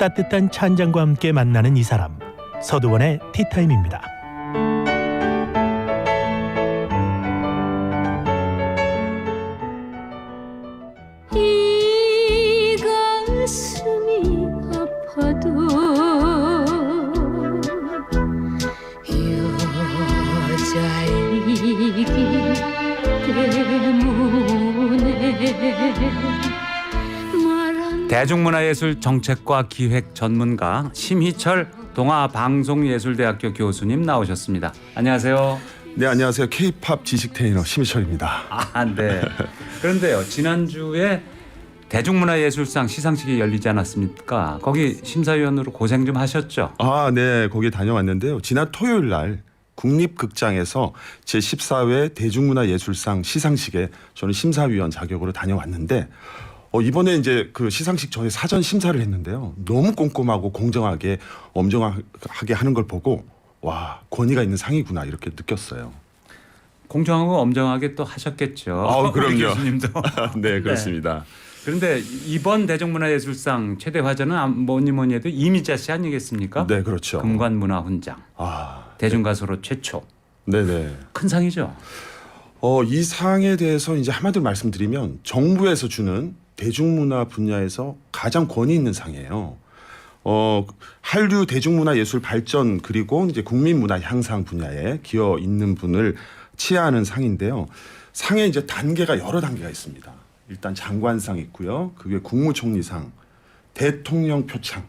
따뜻한 차 한 잔과 함께 만나는 이 사람, 서두원의 티타임입니다. 이 가슴이 아파도 여자이기 때문에 대중문화예술 정책과 기획 전문가 심희철 동아방송예술대학교 교수님 나오셨습니다. 안녕하세요. 네, 안녕하세요. K-팝 지식 트레이너 심희철입니다. 네. 그런데요, 지난주에 대중문화예술상 시상식이 열리지 않았습니까? 거기 심사위원으로 고생 좀 하셨죠? 네, 거기 다녀왔는데요. 지난 토요일 날 국립극장에서 제14회 대중문화예술상 시상식에 저는 심사위원 자격으로 다녀왔는데 이번에 이제 그 시상식 전에 사전 심사를 했는데요. 너무 꼼꼼하고 공정하게 엄정하게 하는 걸 보고 와, 권위가 있는 상이구나 이렇게 느꼈어요. 공정하고 엄정하게 또 하셨겠죠. 그럼요. 교수님도. 네, 그렇습니다. 그런데 이번 대중문화예술상 최대 화제는 뭐니 해도 이미자 씨 아니겠습니까? 네, 그렇죠. 금관문화훈장. 대중가수로 최초. 네네. 큰 상이죠. 이 상에 대해서 이제 한마디로 말씀드리면 정부에서 주는 대중문화 분야에서 가장 권위 있는 상이에요. 한류 대중문화예술 발전 그리고 이제 국민문화 향상 분야에 기여 있는 분을 치하하는 상인데요. 상에 이제 단계가 여러 단계가 있습니다. 일단 장관상 있고요. 그 위에 국무총리상, 대통령 표창,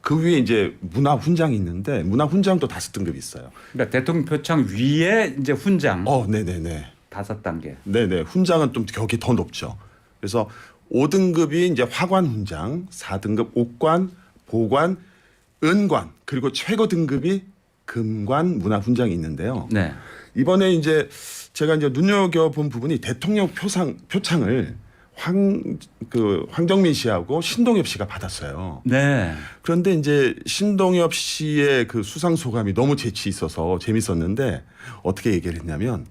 그 위에 이제 문화훈장이 있는데 문화훈장도 5등급이 있어요. 그러니까 대통령 표창 위에 이제 훈장. 네네네. 5단계. 네네. 훈장은 좀 격이 더 높죠. 그래서 5등급이 이제 화관 훈장, 4등급 옥관, 보관, 은관, 그리고 최고 등급이 금관 문화훈장이 있는데요. 네. 이번에 이제 제가 이제 눈여겨본 부분이 대통령 표창을 황정민 씨하고 신동엽 씨가 받았어요. 네. 그런데 이제 신동엽 씨의 그 수상 소감이 너무 재치 있어서 재밌었는데 어떻게 얘기를 했냐면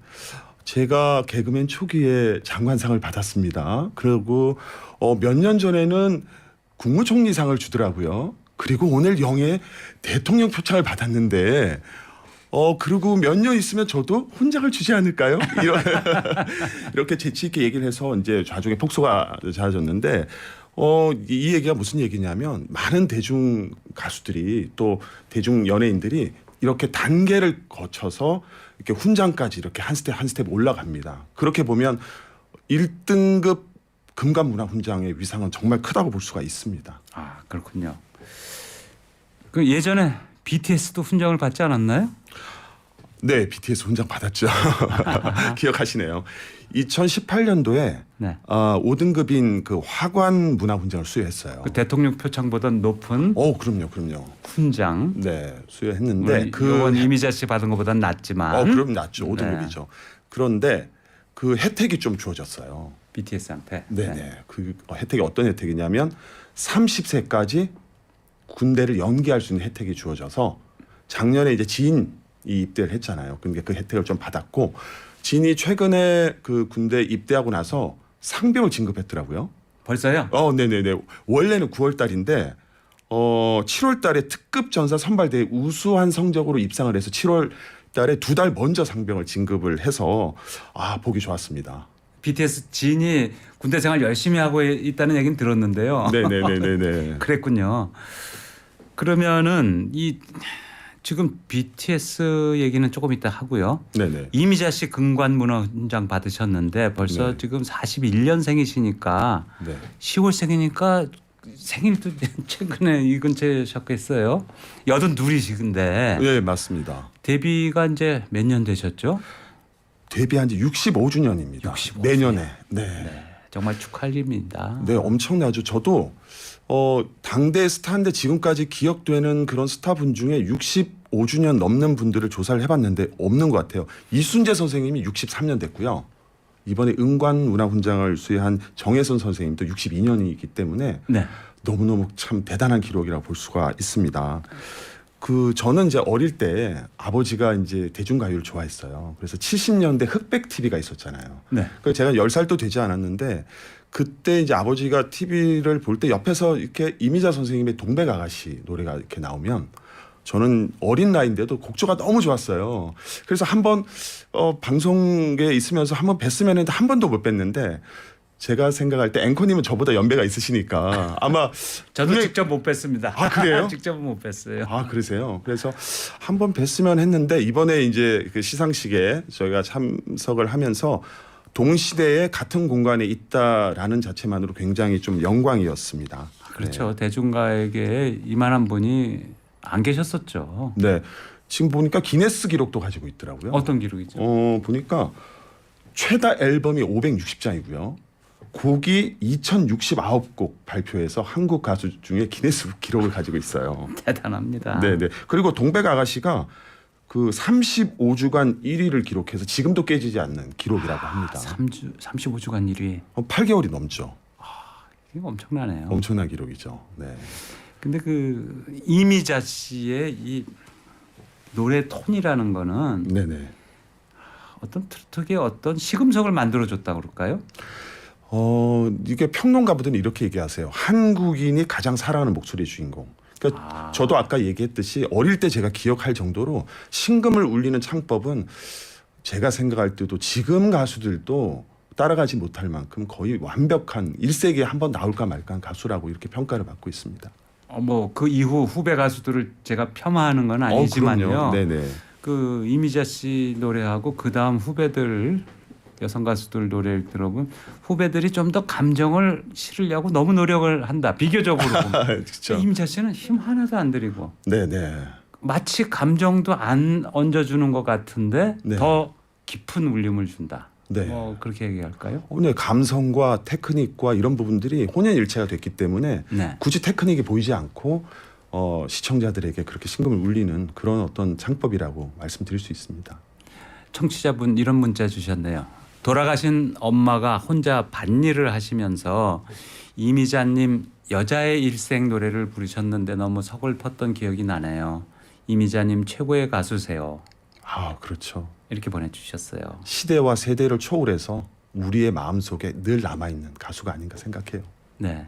제가 개그맨 초기에 장관상을 받았습니다. 그리고 몇 년 전에는 국무총리상을 주더라고요. 그리고 오늘 영예 대통령 표창을 받았는데 그리고 몇 년 있으면 저도 훈장을 주지 않을까요? 이렇게 재치 있게 얘기를 해서 이제 좌중에 폭소가 잦아졌는데 이 얘기가 무슨 얘기냐면 많은 대중 가수들이 또 대중 연예인들이 이렇게 단계를 거쳐서 이렇게 훈장까지 이렇게 한 스텝 한 스텝 올라갑니다. 그렇게 보면 1등급 금관문화훈장의 위상은 정말 크다고 볼 수가 있습니다. 그렇군요. 그 예전에 BTS도 훈장을 받지 않았나요? 네, BTS 훈장 받았죠. 기억하시네요. 2018년도에 네. 5등급인 그 화관 문화훈장을 수여했어요. 그 대통령 표창보다 높은 그럼요. 훈장. 네, 수여했는데 그건 이미자 씨 받은 것보다는 낫지만. 그럼 낫죠. 5등급이죠. 그런데 그 혜택이 좀 주어졌어요. BTS한테. 네네. 그 혜택이 어떤 혜택이냐면 30세까지 군대를 연기할 수 있는 혜택이 주어져서 작년에 이제 지인이 입대를 했잖아요. 그러니까 그 혜택을 좀 받았고 지인이 최근에 그 군대 입대하고 나서 상병을 진급했더라고요. 벌써요? 네네네. 원래는 9월 달인데 7월 달에 특급 전사 선발대에 우수한 성적으로 입상을 해서 7월 달에 2달 먼저 상병을 진급을 해서 보기 좋았습니다. BTS 지인이 군대 생활 열심히 하고 있다는 얘기는 들었는데요. 네네네네. 그랬군요. 그러면은 지금 BTS 얘기는 조금 이따 하고요. 네네. 이미자 씨 금관문화훈장 받으셨는데 벌써 네. 지금 41년생이시니까 네. 10월생이니까 생일도 최근에 이 근처셨겠어요. 82이신데. 네, 맞습니다. 데뷔가 이제 몇 년 되셨죠? 데뷔한 지 65주년입니다. 65주년. 내년에. 네. 정말 축하할 일입니다. 네, 엄청나죠. 저도 당대 스타인데 지금까지 기억되는 그런 스타분 중에 65주년 넘는 분들을 조사를 해봤는데 없는 것 같아요. 이순재 선생님이 63년 됐고요. 이번에 은관문화훈장을 수여한 정혜선 선생님도 62년이기 때문에 네. 너무너무 참 대단한 기록이라고 볼 수가 있습니다. 저는 이제 어릴 때 아버지가 이제 대중가요를 좋아했어요. 그래서 70년대 흑백 TV가 있었잖아요. 네. 제가 10살도 되지 않았는데 그때 이제 아버지가 TV를 볼 때 옆에서 이렇게 이미자 선생님의 동백 아가씨 노래가 이렇게 나오면 저는 어린 나이인데도 곡조가 너무 좋았어요. 그래서 한번 방송에 있으면서 한번 뵀으면 했는데 한 번도 못 뵀는데 제가 생각할 때 앵커님은 저보다 연배가 있으시니까 아마 저도 분명히- 직접 못 뵀습니다. 아, 그래요? 직접은 못 뵀어요. 아 그러세요. 그래서 한번 뵀으면 했는데 이번에 이제 그 시상식에 저희가 참석을 하면서 동시대에 같은 공간에 있다라는 자체만으로 굉장히 좀 영광이었습니다. 그렇죠. 대중가에게 이만한 분이 안 계셨었죠. 네. 지금 보니까 기네스 기록도 가지고 있더라고요. 어떤 기록이죠? 보니까 최다 앨범이 560장이고요. 곡이 2069곡 발표해서 한국 가수 중에 기네스 기록을 가지고 있어요. 대단합니다. 네네. 그리고 동백 아가씨가 그 35주간 1위를 기록해서 지금도 깨지지 않는 기록이라고 합니다. 35주간 1위. 8개월이 넘죠. 이거 엄청나네요. 엄청난 기록이죠. 네. 근데 그 이미자 씨의 이 노래 톤이라는 거는 네네. 어떤 특유의 어떤 시금석을 만들어줬다 그럴까요? 이게 평론가분들은 이렇게 얘기하세요. 한국인이 가장 사랑하는 목소리의 주인공. 그러니까 저도 아까 얘기했듯이 어릴 때 제가 기억할 정도로 신금을 울리는 창법은 제가 생각할 때도 지금 가수들도 따라가지 못할 만큼 거의 완벽한 1세기에 한 번 나올까 말까 한 가수라고 이렇게 평가를 받고 있습니다. 뭐 그 이후 후배 가수들을 제가 폄하하는 건 아니지만요. 그럼요. 네네. 그 이미자 씨 노래하고 그 다음 후배들 여성 가수들 노래를 들어보면 후배들이 좀 더 감정을 실으려고 너무 노력을 한다. 비교적으로 보면. 그렇죠. 이미자 씨는 힘 하나도 안 들이고 네네. 마치 감정도 안 얹어주는 것 같은데 네. 더 깊은 울림을 준다. 네. 뭐 그렇게 얘기할까요? 오늘 감성과 테크닉과 이런 부분들이 혼연일체가 됐기 때문에 네. 굳이 테크닉이 보이지 않고 시청자들에게 그렇게 신금을 울리는 그런 어떤 창법이라고 말씀드릴 수 있습니다. 청취자분 이런 문자 주셨네요. 돌아가신 엄마가 혼자 밭일을 하시면서 이미자님 여자의 일생 노래를 부르셨는데 너무 서글펐던 기억이 나네요. 이미자님 최고의 가수세요. 아, 그렇죠. 이렇게 보내주셨어요. 시대와 세대를 초월해서 우리의 마음속에 늘 남아있는 가수가 아닌가 생각해요. 네.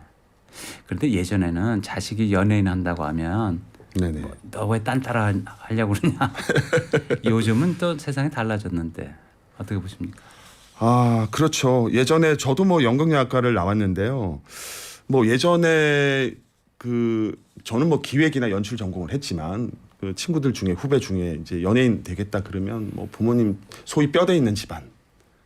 그런데 예전에는 자식이 연예인 한다고 하면 네네. 너 왜 딴 따라 하려고 그러냐. 요즘은 또 세상이 달라졌는데 어떻게 보십니까? 아, 그렇죠. 예전에 저도 뭐 연극영화과를 나왔는데요. 뭐 예전에 저는 뭐 기획이나 연출 전공을 했지만 그 친구들 중에 후배 중에 이제 연예인 되겠다 그러면 뭐 부모님 소위 뼈대 있는 집안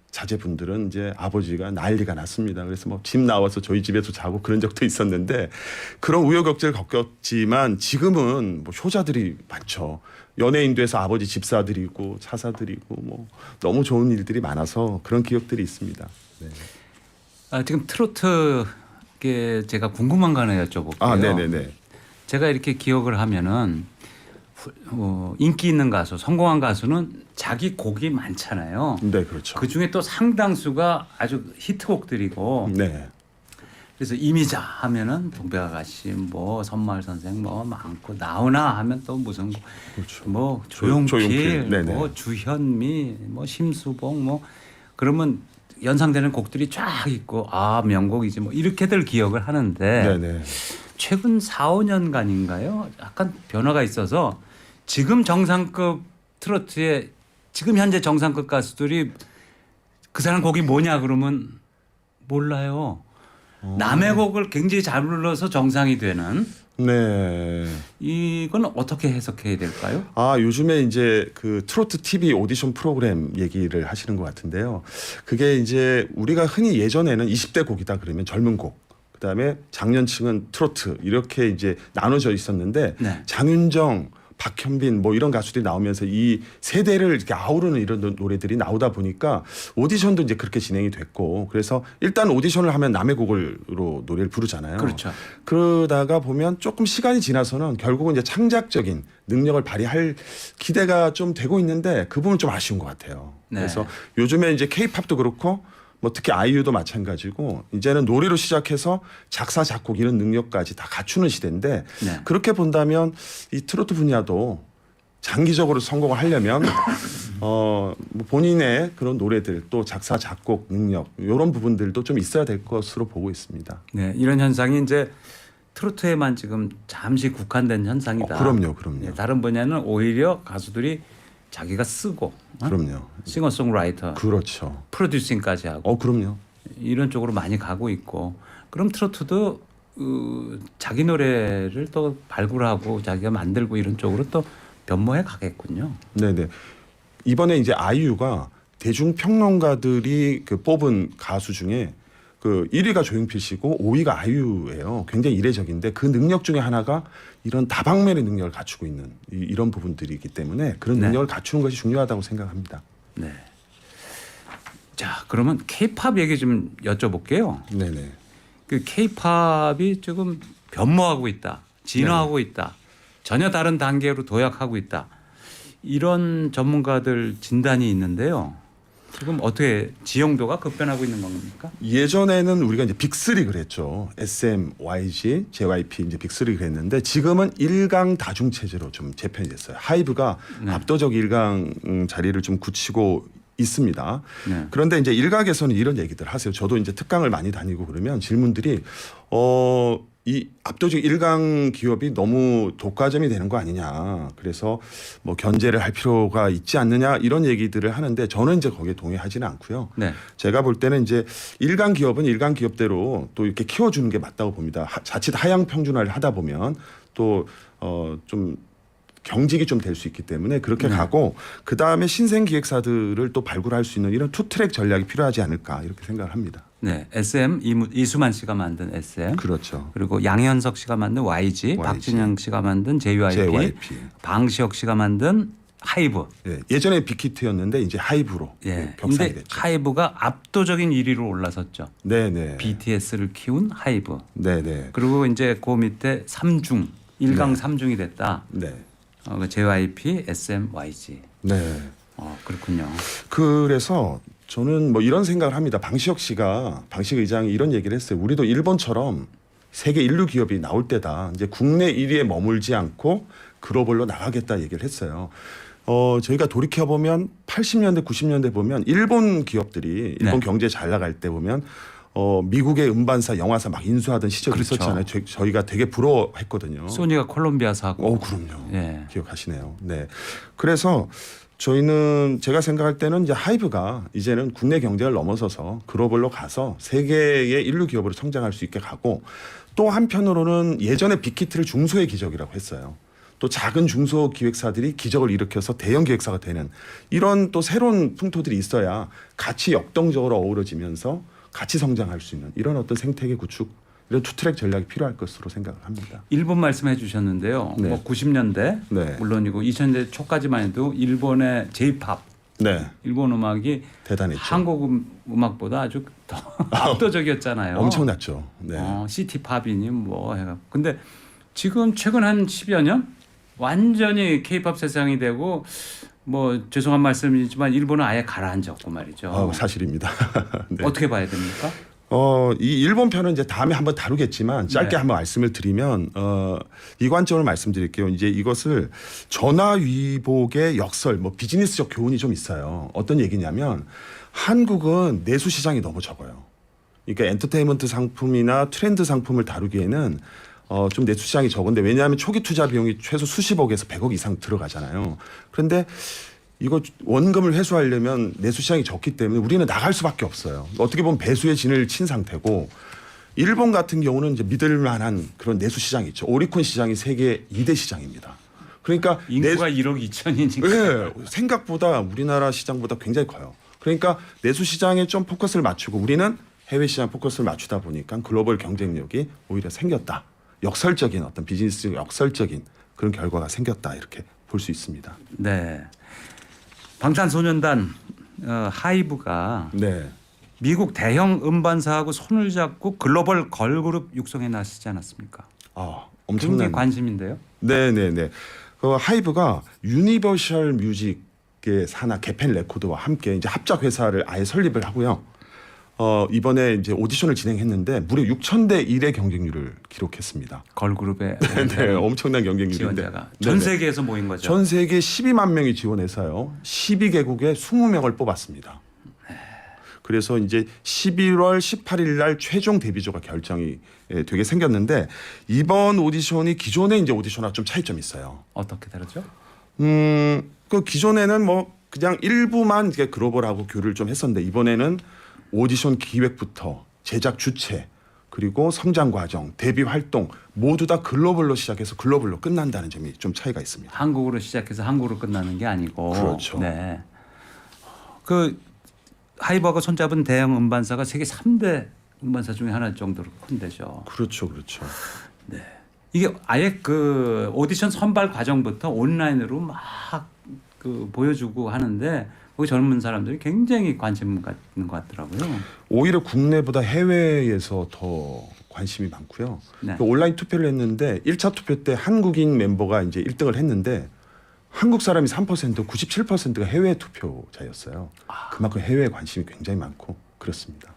자제분들은 이제 아버지가 난리가 났습니다. 그래서 뭐 집 나와서 저희 집에서 자고 그런 적도 있었는데 그런 우여곡절을 겪었지만 지금은 뭐 효자들이 많죠. 연예인 돼서 아버지 집 사드리고 차 사드리고 뭐 너무 좋은 일들이 많아서 그런 기억들이 있습니다. 네. 지금 트로트에 제가 궁금한 거 하나 여쭤볼게요. 아, 네네네. 제가 이렇게 기억을 하면은 인기 있는 가수, 성공한 가수는 자기 곡이 많잖아요. 네, 그렇죠. 그 중에 또 상당수가 아주 히트곡들이고, 네. 그래서 이미자 하면은 동백아가씨, 뭐 선마을 선생 뭐 많고 나훈아 하면 또 무슨 그렇죠. 뭐 조용필, 조용필, 네네. 뭐 주현미, 뭐 심수봉 뭐 그러면 연상되는 곡들이 쫙 있고 명곡이지 뭐 이렇게들 기억을 하는데 네네. 최근 4, 5년간인가요? 약간 변화가 있어서 지금 정상급 트로트의 지금 현재 정상급 가수들이 그 사람 곡이 뭐냐 그러면 몰라요. 남의 곡을 굉장히 잘 불러서 정상이 되는 네. 이건 어떻게 해석해야 될까요? 요즘에 이제 그 트로트 TV 오디션 프로그램 얘기를 하시는 것 같은데요. 그게 이제 우리가 흔히 예전에는 20대 곡이다 그러면 젊은 곡, 그다음에 장년층은 트로트 이렇게 이제 나눠져 있었는데 네. 장윤정, 박현빈 뭐 이런 가수들이 나오면서 이 세대를 이렇게 아우르는 이런 노래들이 나오다 보니까 오디션도 이제 그렇게 진행이 됐고 그래서 일단 오디션을 하면 남의 곡으로 노래를 부르잖아요. 그렇죠. 그러다가 보면 조금 시간이 지나서는 결국은 이제 창작적인 능력을 발휘할 기대가 좀 되고 있는데 그 부분 좀 아쉬운 것 같아요. 네. 그래서 요즘에 이제 K-팝도 그렇고 뭐 특히 아이유도 마찬가지고 이제는 노래로 시작해서 작사 작곡 이런 능력까지 다 갖추는 시대인데 네. 그렇게 본다면 이 트로트 분야도 장기적으로 성공을 하려면 뭐 본인의 그런 노래들 또 작사 작곡 능력 이런 부분들도 좀 있어야 될 것으로 보고 있습니다. 네, 이런 현상이 이제 트로트에만 지금 잠시 국한된 현상이다. 그럼요. 네, 다른 분야는 오히려 가수들이 자기가 쓰고 그럼요. 싱어송라이터, 그렇죠. 프로듀싱까지 하고 그럼요. 이런 쪽으로 많이 가고 있고 그럼 트로트도 자기 노래를 또 발굴하고 자기가 만들고 이런 쪽으로 또 변모해 가겠군요. 네네. 이번에 이제 아이유가 대중평론가들이 그 뽑은 가수 중에 그 1위가 조용필 씨고 5위가 아이유예요. 굉장히 이례적인데 그 능력 중에 하나가 이런 다방면의 능력을 갖추고 있는 이런 부분들이기 때문에 그런 네. 능력을 갖추는 것이 중요하다고 생각합니다. 네. 자, 그러면 K-팝 얘기 좀 여쭤볼게요. 네네. 그 K-팝이 지금 변모하고 있다, 진화하고 있다, 전혀 다른 단계로 도약하고 있다. 이런 전문가들 진단이 있는데요. 지금 어떻게 지형도가 급변하고 있는 겁니까? 예전에는 우리가 이제 빅3 그랬죠. SM, YG, JYP 이제 빅3 그랬는데 지금은 1강 다중 체제로 좀 재편이 됐어요. 하이브가 네. 압도적 1강 자리를 좀 굳히고 있습니다. 네. 그런데 이제 일각에서는 이런 얘기들 하세요. 저도 이제 특강을 많이 다니고 그러면 질문들이 이 압도적 1강 기업이 너무 독과점이 되는 거 아니냐. 그래서 뭐 견제를 할 필요가 있지 않느냐 이런 얘기들을 하는데 저는 이제 거기에 동의하지는 않고요. 네. 제가 볼 때는 이제 1강 기업은 1강 기업대로 또 이렇게 키워주는 게 맞다고 봅니다. 자칫 하향 평준화를 하다 보면 또 좀 경직이 좀 될 수 있기 때문에 그렇게 네. 가고 그 다음에 신생 기획사들을 또 발굴할 수 있는 이런 투트랙 전략이 필요하지 않을까 이렇게 생각을 합니다. 네, SM 이수만 씨가 만든 SM, 그렇죠. 그리고 양현석 씨가 만든 YG, 박진영 씨가 만든 JYP, 방시혁 씨가 만든 하이브. 예, 예전에 빅히트였는데 이제 하이브로 예. 격상이 근데 됐죠. 하이브가 압도적인 1위로 올라섰죠. 네네. BTS를 키운 하이브. 네네. 그리고 이제 그 밑에 3중, 1강 3중이 됐다. 네. JYP, SM, YG. 네. 그렇군요. 그래서 저는 뭐 이런 생각을 합니다. 방시혁 의장이 이런 얘기를 했어요. 우리도 일본처럼 세계 인류 기업이 나올 때다. 이제 국내 1위에 머물지 않고 글로벌로 나가겠다 얘기를 했어요. 저희가 돌이켜 보면 80년대, 90년대 보면 일본 기업들이 일본 네. 경제 잘 나갈 때 보면 미국의 음반사, 영화사 막 인수하던 시절이 그렇죠. 있었잖아요. 저희가 되게 부러워했거든요. 소니가 콜롬비아 사고. 그럼요. 예. 기억하시네요. 네. 그래서 저희는 제가 생각할 때는 이제 하이브가 이제는 국내 경제를 넘어서서 글로벌로 가서 세계의 인류 기업으로 성장할 수 있게 가고 또 한편으로는 예전에 빅히트를 중소의 기적이라고 했어요. 또 작은 중소 기획사들이 기적을 일으켜서 대형 기획사가 되는 이런 또 새로운 풍토들이 있어야 같이 역동적으로 어우러지면서 같이 성장할 수 있는 이런 어떤 생태계 구축 이런 투트랙 전략이 필요할 것으로 생각을 합니다. 일본 말씀해 주셨는데요. 네. 뭐 90년대 네. 물론이고 2000년대 초까지만 해도 일본의 J-팝, 네. 일본 음악이 대단했죠. 한국 음악보다 아주 더 압도적이었잖아요. 엄청났죠. 네. 시티팝이니 뭐 해가. 근데 지금 최근 한 10여 년 완전히 K-팝 세상이 되고 뭐 죄송한 말씀이지만 일본은 아예 가라앉았고 말이죠. 사실입니다. 네. 어떻게 봐야 됩니까? 이 일본 편은 이제 다음에 한번 다루겠지만 짧게 네. 한번 말씀을 드리면 이 관점을 말씀드릴게요. 이제 이것을 전화위복의 역설, 뭐 비즈니스적 교훈이 좀 있어요. 어떤 얘기냐면 한국은 내수 시장이 너무 적어요. 그러니까 엔터테인먼트 상품이나 트렌드 상품을 다루기에는 좀 내수 시장이 적은데 왜냐하면 초기 투자 비용이 최소 수십억에서 100억 이상 들어가잖아요. 그런데 이거 원금을 회수하려면 내수 시장이 적기 때문에 우리는 나갈 수밖에 없어요. 어떻게 보면 배수의 진을 친 상태고 일본 같은 경우는 이제 믿을 만한 그런 내수 시장이 있죠. 오리콘 시장이 세계 2대 시장입니다. 그러니까 인구가 1억 2천이니까. 네, 생각보다 우리나라 시장보다 굉장히 커요. 그러니까 내수 시장에 좀 포커스를 맞추고 우리는 해외 시장 포커스를 맞추다 보니까 글로벌 경쟁력이 오히려 생겼다. 역설적인 어떤 비즈니스 역설적인 그런 결과가 생겼다 이렇게 볼 수 있습니다. 네. 방탄소년단 하이브가 네. 미국 대형 음반사하고 손을 잡고 글로벌 걸그룹 육성에 나서지 않았습니까? 굉장히 엄청난 관심인데요. 네네네. 그 하이브가 유니버셜 뮤직의 산하 개펜 레코드와 함께 이제 합작 회사를 아예 설립을 하고요. 이번에 이제 오디션을 진행했는데 무려 6,000대 1의 경쟁률을 기록했습니다. 걸그룹의 네, 엄청난 경쟁률인데 지원자가 전 네네. 세계에서 모인 거죠. 전 세계 12만 명이 지원해서요. 12개국에 20명을 뽑았습니다. 그래서 이제 11월 18일 날 최종 데뷔조가 결정이 되게 생겼는데 이번 오디션이 기존의 이제 오디션과 좀 차이점이 있어요. 어떻게 다르죠? 그 기존에는 뭐 그냥 일부만 이제 글로벌하고 교류를 좀 했었는데 이번에는 오디션 기획부터 제작 주체 그리고 성장 과정, 데뷔 활동 모두 다 글로벌로 시작해서 글로벌로 끝난다는 점이 좀 차이가 있습니다. 한국으로 시작해서 한국으로 끝나는 게 아니고. 그렇죠. 네. 그 하이버가 손잡은 대형 음반사가 세계 3대 음반사 중에 하나 정도로 큰 데죠. 그렇죠, 그렇죠. 이게 아예 그 오디션 선발 과정부터 온라인으로 막 그 보여주고 하는데 거기 젊은 사람들이 굉장히 관심 갖는 것 같더라고요. 오히려 국내보다 해외에서 더 관심이 많고요. 네. 그 온라인 투표를 했는데 1차 투표 때 한국인 멤버가 이제 1등을 했는데 한국 사람이 3%, 97%가 해외 투표자였어요. 그만큼 해외 관심이 굉장히 많고 그렇습니다.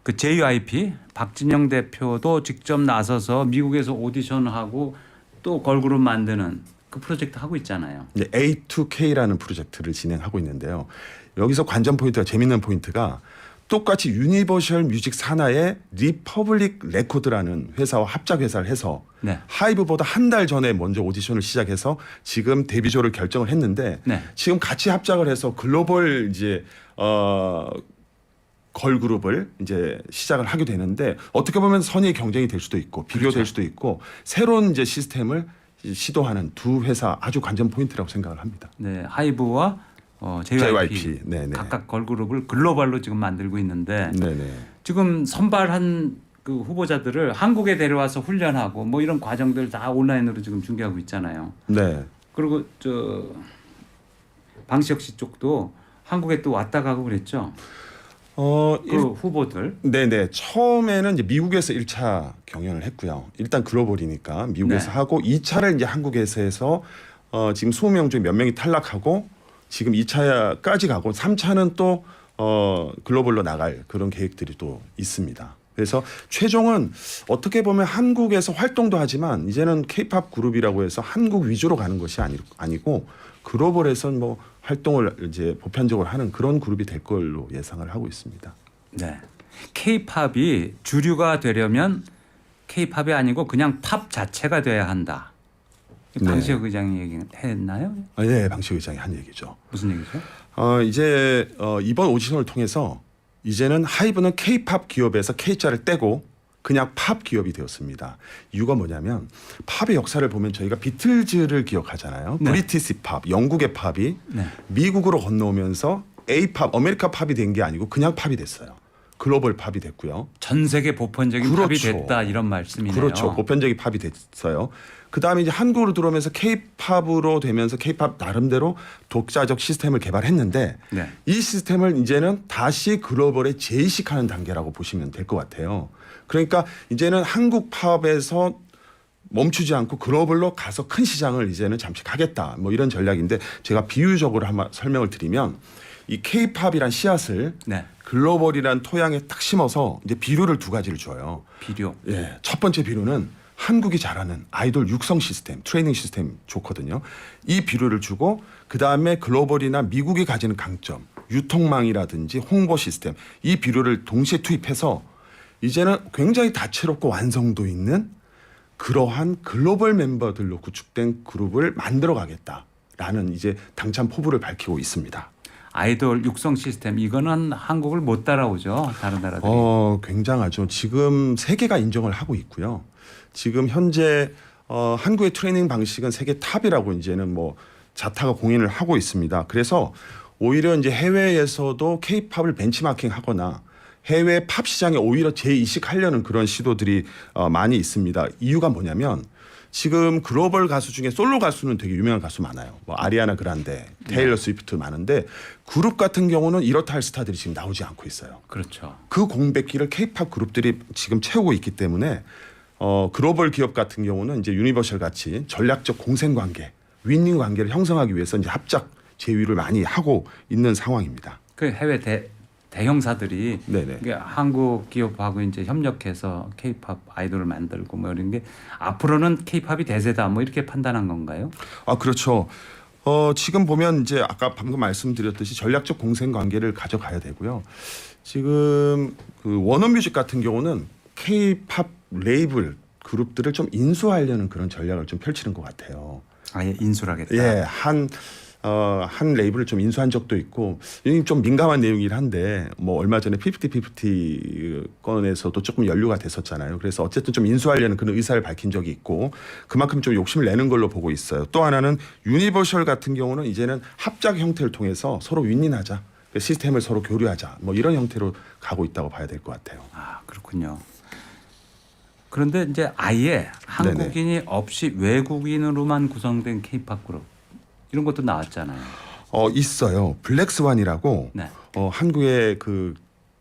그 JYP 박진영 대표도 직접 나서서 미국에서 오디션하고 또 걸그룹 만드는 그 프로젝트 하고 있잖아요. 이제 A2K라는 프로젝트를 진행하고 있는데요. 여기서 관전 포인트가 재밌는 포인트가 똑같이 유니버셜 뮤직 산하의 리퍼블릭 레코드라는 회사와 합작 회사를 해서 네. 하이브보다 한 달 전에 먼저 오디션을 시작해서 지금 데뷔조를 결정을 했는데 네. 지금 같이 합작을 해서 글로벌 이제 걸그룹을 이제 시작을 하게 되는데 어떻게 보면 선의의 경쟁이 될 수도 있고 비교될 그렇죠. 수도 있고 새로운 이제 시스템을 시도하는 두 회사 아주 관전 포인트라고 생각을 합니다. 네, 하이브와 JYP, JYP, 네네. 각각 걸그룹을 글로벌로 지금 만들고 있는데 네네. 지금 선발한 그 후보자들을 한국에 데려와서 훈련하고 뭐 이런 과정들 다 온라인으로 지금 중계하고 있잖아요. 네. 그리고 저 방시혁 씨 쪽도 한국에 또 왔다 가고 그랬죠. 그 후보들. 네네. 처음에는 이제 미국에서 1차 경연을 했고요. 일단 글로벌이니까 미국에서 네. 하고 2차를 이제 한국에서 해서 지금 20명 중에 몇 명이 탈락하고 지금 2차까지 가고 3차는 또 글로벌로 나갈 그런 계획들이 또 있습니다. 그래서 최종은 어떻게 보면 한국에서 활동도 하지만 이제는 K-팝 그룹이라고 해서 한국 위주로 가는 것이 아니고 글로벌에선 뭐 활동을 이제 보편적으로 하는 그런 그룹이 될 걸로 예상을 하고 있습니다. 네. K-팝이 주류가 되려면 K-팝이 아니고 그냥 팝 자체가 돼야 한다. 네. 방시혁 의장이 얘기했나요? 네, 방시혁 의장이 한 얘기죠. 무슨 얘기죠? 이제 이번 오디션을 통해서 이제는 하이브는 K-팝 기업에서 K자를 떼고 그냥 팝 기업이 되었습니다. 이유가 뭐냐면 팝의 역사를 보면 저희가 비틀즈를 기억하잖아요. 네. 브리티시 팝, 영국의 팝이 네. 미국으로 건너오면서 A-팝, 아메리카 팝이 된 게 아니고 그냥 팝이 됐어요. 글로벌 팝이 됐고요. 전 세계 보편적인 팝이 그렇죠. 됐다 이런 말씀이네요. 그렇죠. 보편적인 팝이 됐어요. 그다음에 이제 한국으로 들어오면서 K-팝으로 되면서 K-팝 나름대로 독자적 시스템을 개발했는데 네. 이 시스템을 이제는 다시 글로벌에 재이식하는 단계라고 보시면 될 것 같아요. 그러니까 이제는 한국 팝에서 멈추지 않고 글로벌로 가서 큰 시장을 이제는 잠시 가겠다. 뭐 이런 전략인데 제가 비유적으로 한번 설명을 드리면 이 K-팝이란 씨앗을 네. 글로벌이란 토양에 딱 심어서 이제 비료를 두 가지를 줘요. 비료. 예, 첫 번째 비료는 한국이 잘하는 아이돌 육성 시스템, 트레이닝 시스템 좋거든요. 이 비료를 주고 그 다음에 글로벌이나 미국이 가지는 강점, 유통망이라든지 홍보 시스템, 이 비료를 동시에 투입해서 이제는 굉장히 다채롭고 완성도 있는 그러한 글로벌 멤버들로 구축된 그룹을 만들어 가겠다라는 이제 당찬 포부를 밝히고 있습니다. 아이돌 육성 시스템 이거는 한국을 못 따라오죠. 다른 나라들이. 굉장하죠. 지금 세계가 인정을 하고 있고요. 지금 현재 한국의 트레이닝 방식은 세계 탑이라고 이제는 뭐 자타가 공인을 하고 있습니다. 그래서 오히려 이제 해외에서도 K-팝을 벤치마킹하거나 해외 팝 시장에 오히려 재이식하려는 그런 시도들이 많이 있습니다. 이유가 뭐냐면 지금 글로벌 가수 중에 솔로 가수는 되게 유명한 가수 많아요. 뭐 아리아나 그란데, 테일러 스위프트 많은데 그룹 같은 경우는 이렇다 할 스타들이 지금 나오지 않고 있어요. 그렇죠. 그 공백기를 K-팝 그룹들이 지금 채우고 있기 때문에 글로벌 기업 같은 경우는 이제 유니버셜 같이 전략적 공생 관계, 윈윈 관계를 형성하기 위해서 이제 합작 제휴를 많이 하고 있는 상황입니다. 그 해외 대형사들이 네네. 이게 한국 기업하고 이제 협력해서 K-팝 아이돌을 만들고 뭐 이런 게 앞으로는 K-팝이 대세다 뭐 이렇게 판단한 건가요? 아 그렇죠. 지금 보면 이제 아까 방금 말씀드렸듯이 전략적 공생 관계를 가져가야 되고요. 지금 그 워너뮤직 같은 경우는 K-팝 레이블 그룹들을 좀 인수하려는 그런 전략을 좀 펼치는 것 같아요. 아예 인수를 하겠다. 예, 한 레이블을 좀 인수한 적도 있고 이게 좀 민감한 내용이긴 한데 뭐 얼마 전에 50-50 건에서도 조금 연루가 됐었잖아요. 그래서 어쨌든 좀 인수하려는 그런 의사를 밝힌 적이 있고 그만큼 좀 욕심을 내는 걸로 보고 있어요. 또 하나는 유니버셜 같은 경우는 이제는 합작 형태를 통해서 서로 윈윈하자. 시스템을 서로 교류하자. 뭐 이런 형태로 가고 있다고 봐야 될 것 같아요. 아 그렇군요. 그런데 이제 아예 한국인이 없이 외국인으로만 구성된 K-팝 그룹 이런 것도 나왔잖아요. 있어요. 블랙스완이라고 네. 한국의 그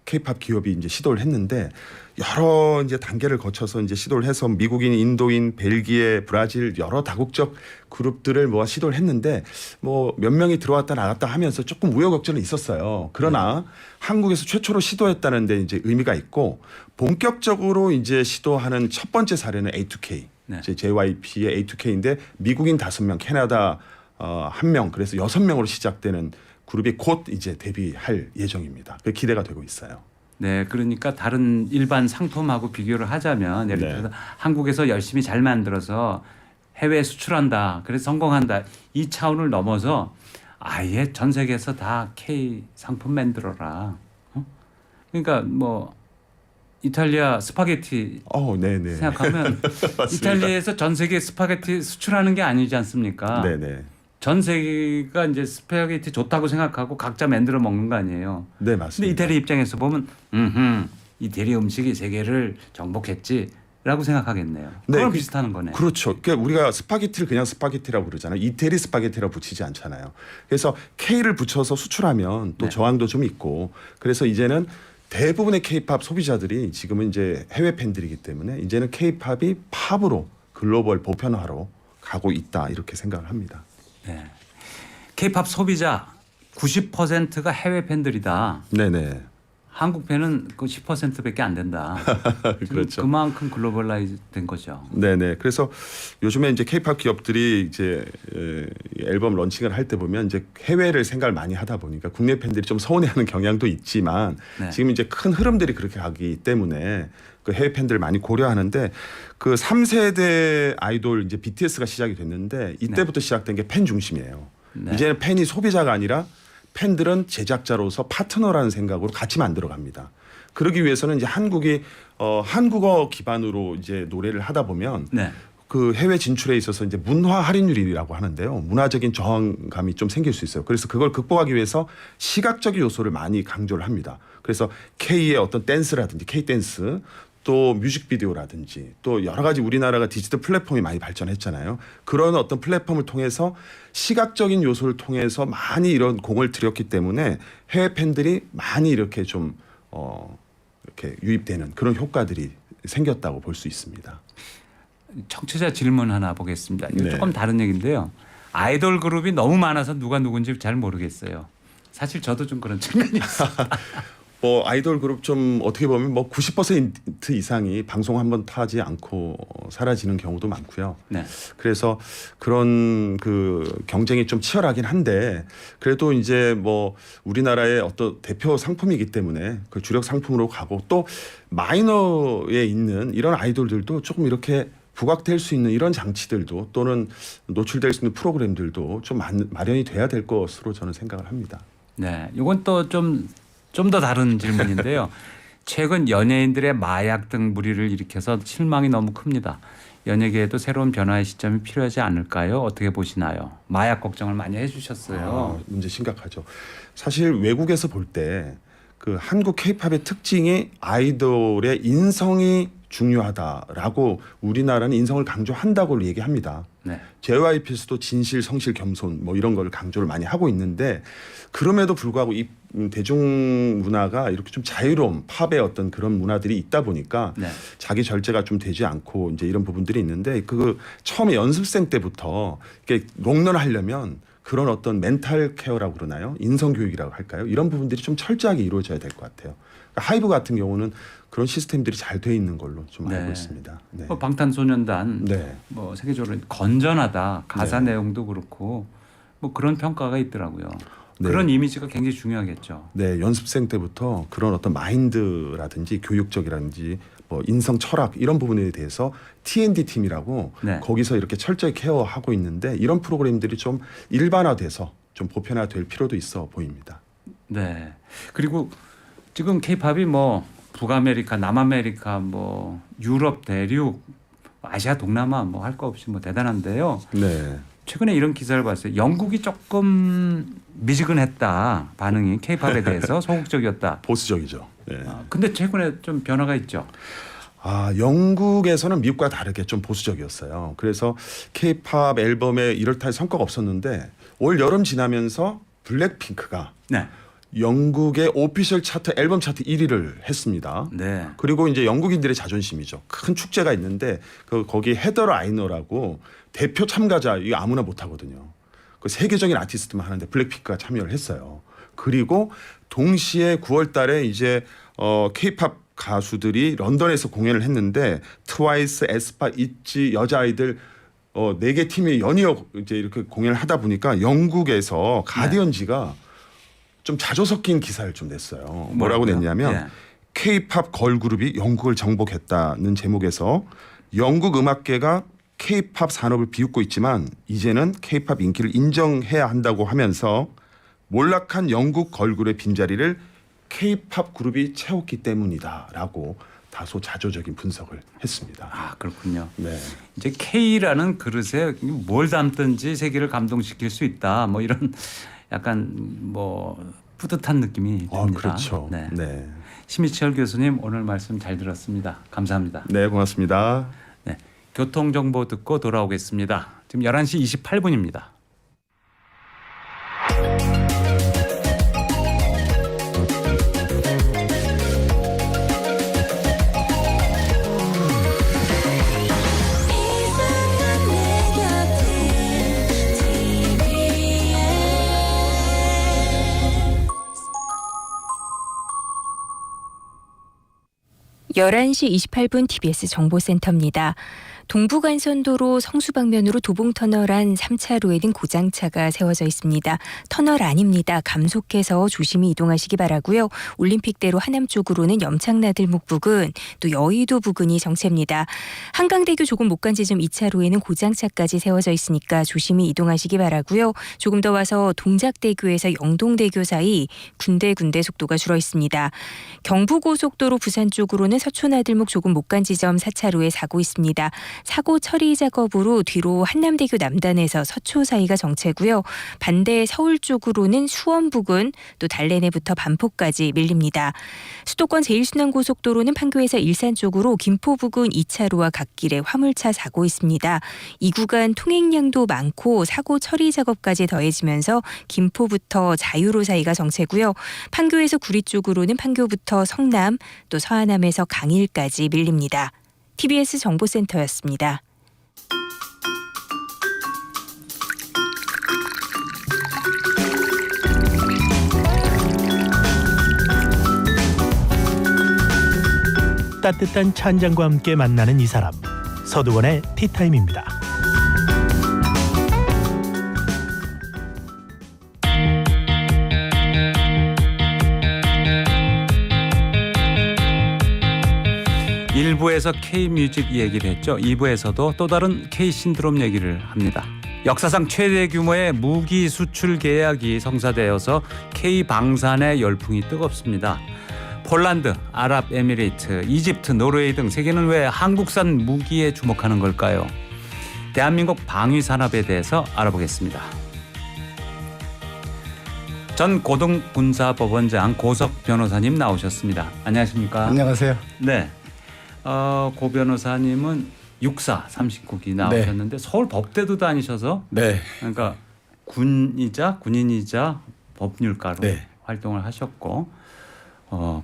K-팝 기업이 이제 시도를 했는데 여러 이제 단계를 거쳐서 이제 시도를 해서 미국인, 인도인, 벨기에, 브라질 여러 다국적 그룹들을 모아 시도를 했는데 뭐 몇 명이 들어왔다 나갔다 하면서 조금 우여곡절은 있었어요. 그러나 한국에서 최초로 시도했다는 데 이제 의미가 있고 본격적으로 이제 시도하는 첫 번째 사례는 A2K. 네. 이제 JYP의 A2K인데 미국인 5명, 캐나다 1명, 그래서 6명으로 시작되는 그룹이 곧 이제 데뷔할 예정입니다. 기대가 되고 있어요. 네, 그러니까 다른 일반 상품하고 비교를 하자면 예를 네. 들어서 한국에서 열심히 잘 만들어서 해외 수출한다, 그래서 성공한다 이 차원을 넘어서 아예 전 세계에서 다 K 상품 만들어라. 그러니까 뭐 이탈리아 스파게티 네네. 생각하면 맞습니다. 이탈리아에서 전 세계 스파게티 수출하는 게 아니지 않습니까? 네네. 전 세계가 이제 스파게티 좋다고 생각하고 각자 만들어 먹는 거 아니에요. 네 근데 맞습니다. 이태리 입장에서 보면 이태리 음식이 세계를 정복했지라고 생각하겠네요. 네, 그건 비슷하는 거네. 그렇죠. 그러니까 우리가 스파게티를 그냥 스파게티라고 부르잖아요. 이태리 스파게티라고 붙이지 않잖아요. 그래서 K를 붙여서 수출하면 또 네. 저항도 좀 있고 그래서 이제는 대부분의 K-팝 소비자들이 지금은 이제 해외 팬들이기 때문에 이제는 K-팝이 팝으로 글로벌 보편화로 가고 있다 이렇게 생각을 합니다. 네. K-팝 소비자 90%가 해외 팬들이다. 네네. 한국 팬은 그 10%밖에 안 된다. 그렇죠. 그만큼 글로벌라이즈 된 거죠. 네네. 그래서 요즘에 이제 K-팝 기업들이 이제 앨범 런칭을 할 때 보면 이제 해외를 생각을 많이 하다 보니까 국내 팬들이 좀 서운해하는 경향도 있지만 네. 지금 이제 큰 흐름들이 그렇게 가기 때문에 그 해외 팬들 많이 고려하는데 그 3세대 아이돌 이제 BTS가 시작이 됐는데 이때부터 시작된 게 팬 중심이에요. 네. 이제는 팬이 소비자가 아니라 팬들은 제작자로서 파트너라는 생각으로 같이 만들어 갑니다. 그러기 위해서는 이제 한국이 한국어 기반으로 이제 노래를 하다 보면 네. 그 해외 진출에 있어서 이제 문화 할인율이라고 하는데요. 문화적인 저항감이 좀 생길 수 있어요. 그래서 그걸 극복하기 위해서 시각적인 요소를 많이 강조를 합니다. 그래서 K의 어떤 댄스라든지 K 댄스 또 뮤직비디오라든지 또 여러 가지 우리나라가 디지털 플랫폼이 많이 발전했잖아요. 그런 어떤 플랫폼을 통해서 시각적인 요소를 통해서 많이 이런 공을 들였기 때문에 해외 팬들이 많이 이렇게 좀 이렇게 유입되는 그런 효과들이 생겼다고 볼 수 있습니다. 청취자 질문 하나 보겠습니다. 이거 네. 조금 다른 얘기인데요. 아이돌 그룹이 너무 많아서 누가 누군지 잘 모르겠어요. 사실 저도 좀 그런 측면이 있어요. 아이돌 그룹 좀 어떻게 보면 뭐 90% 이상이 방송 한번 타지 않고 사라지는 경우도 많고요. 네. 그래서 그런 그 경쟁이 좀 치열하긴 한데 그래도 이제 뭐 우리나라의 어떤 대표 상품이기 때문에 그 주력 상품으로 가고 또 마이너에 있는 이런 아이돌들도 조금 이렇게 부각될 수 있는 이런 장치들도 또는 노출될 수 있는 프로그램들도 좀 마련이 돼야 될 것으로 저는 생각을 합니다. 네. 이건 또 좀 더 다른 질문인데요. 최근 연예인들의 마약 등 무리를 일으켜서 실망이 너무 큽니다. 연예계에도 새로운 변화의 시점이 필요하지 않을까요? 어떻게 보시나요? 마약 걱정을 많이 해주셨어요. 문제 심각하죠. 사실 외국에서 볼 때 그 한국 K-팝의 특징이 아이돌의 인성이 중요하다라고 우리나라는 인성을 강조한다고 얘기합니다. 네. JYP에서도 진실, 성실, 겸손 뭐 이런 걸 강조를 많이 하고 있는데 그럼에도 불구하고 이 대중문화가 이렇게 좀 자유로운 팝의 어떤 그런 문화들이 있다 보니까 네. 자기 절제가 좀 되지 않고 이제 이런 부분들이 있는데 그 처음에 연습생 때부터 이렇게 롱런하려면 그런 어떤 멘탈 케어라고 그러나요? 인성 교육이라고 할까요? 이런 부분들이 좀 철저하게 이루어져야 될 것 같아요. 그러니까 하이브 같은 경우는 그런 시스템들이 잘 돼 있는 걸로 좀 네. 알고 있습니다. 네. 뭐 방탄소년단 네. 뭐 세계적으로 건전하다 가사 네. 내용도 그렇고 뭐 그런 평가가 있더라고요. 네. 그런 이미지가 굉장히 중요하겠죠. 네, 연습생 때부터 그런 어떤 마인드라든지 교육적이라든지 뭐 인성 철학 이런 부분에 대해서 T&D 팀이라고 네. 거기서 이렇게 철저히 케어하고 있는데 이런 프로그램들이 좀 일반화돼서 좀 보편화될 필요도 있어 보입니다. 네. 그리고 지금 K-팝이 뭐 북아메리카, 남아메리카, 뭐 유럽 대륙, 아시아, 동남아 뭐 할 거 없이 뭐 대단한데요. 네. 최근에 이런 기사를 봤어요. 영국이 조금 미지근했다. 반응이 K-팝에 대해서 소극적이었다. 보수적이죠. 네. 근데 최근에 좀 변화가 있죠. 영국에서는 미국과 다르게 좀 보수적이었어요. 그래서 K-팝 앨범에 이럴타의 성과가 없었는데 올 여름 지나면서 블랙핑크가 네. 영국의 오피셜 차트 앨범 차트 1위를 했습니다. 네. 그리고 이제 영국인들의 자존심이죠. 큰 축제가 있는데 거기 헤더 라이너라고 대표 참가자 이거 아무나 못 하거든요. 그 세계적인 아티스트만 하는데 블랙핑크가 참여를 했어요. 그리고 동시에 9월 달에 이제 K-팝 가수들이 런던에서 공연을 했는데 트와이스, 에스파, 있지 여자아이들 4개 팀이 연이어 이제 이렇게 공연을 하다 보니까 영국에서 가디언지가 좀 자조 섞인 기사를 좀 냈어요. 뭐라고 뭐라고요? 냈냐면 예. K-팝 걸그룹이 영국을 정복했다는 제목에서 영국 음악계가 K-팝 산업을 비웃고 있지만 이제는 K-팝 인기를 인정해야 한다고 하면서 몰락한 영국 걸그룹의 빈자리를 K-팝 그룹이 채웠기 때문이다라고 다소 자조적인 분석을 했습니다. 아, 그렇군요. 네. 이제 K라는 그릇에 뭘 담든지 세계를 감동시킬 수 있다. 뭐 이런 약간 뭐 뿌듯한 느낌이 듭니다. 그렇죠. 네. 네. 심희철 교수님 오늘 말씀 잘 들었습니다. 감사합니다. 네, 고맙습니다. 네. 교통 정보 듣고 돌아오겠습니다. 지금 11시 28분입니다. 이상한 내 곁에 TV에 11시 28분 TBS 정보센터입니다. 동부간선도로 성수방면으로 도봉터널 안 3차로에는 고장차가 세워져 있습니다. 터널 안입니다. 감속해서 조심히 이동하시기 바라고요. 올림픽대로 하남 쪽으로는 염창나들목 부근, 또 여의도 부근이 정체입니다. 한강대교 조금 못 간 지점 2차로에는 고장차까지 세워져 있으니까 조심히 이동하시기 바라고요. 조금 더 와서 동작대교에서 영동대교 사이 군데군데 속도가 줄어 있습니다. 경부고속도로 부산 쪽으로는 서초나들목 조금 못 간 지점 4차로에 사고 있습니다. 사고 처리 작업으로 뒤로 한남대교 남단에서 서초 사이가 정체고요. 반대 서울 쪽으로는 수원 부근 또 달래내부터 반포까지 밀립니다. 수도권 제1순환고속도로는 판교에서 일산 쪽으로 김포 부근 2차로와 갓길에 화물차 사고 있습니다. 이 구간 통행량도 많고 사고 처리 작업까지 더해지면서 김포부터 자유로 사이가 정체고요. 판교에서 구리 쪽으로는 판교부터 성남 또 서하남에서 강일까지 밀립니다. TBS 정보센터였습니다. 따뜻한 찬장과 함께 만나는 이 사람 서두원의 티타임입니다. 일부에서 K-뮤직 얘기를 했죠. 2부에서도 또 다른 K-신드롬 얘기를 합니다. 역사상 최대 규모의 무기 수출 계약이 성사되어서 K-방산의 열풍이 뜨겁습니다. 폴란드, 아랍에미레이트, 이집트, 노르웨이 등 세계는 왜 한국산 무기에 주목하는 걸까요? 대한민국 방위산업에 대해서 알아보겠습니다. 전 고등군사법원장 고석 변호사님 나오셨습니다. 안녕하십니까? 안녕하세요. 네. 고 변호사님은 육사 39기 나오셨는데 서울 법대도 다니셔서 네. 그러니까 군인이자 법률가로 네. 활동을 하셨고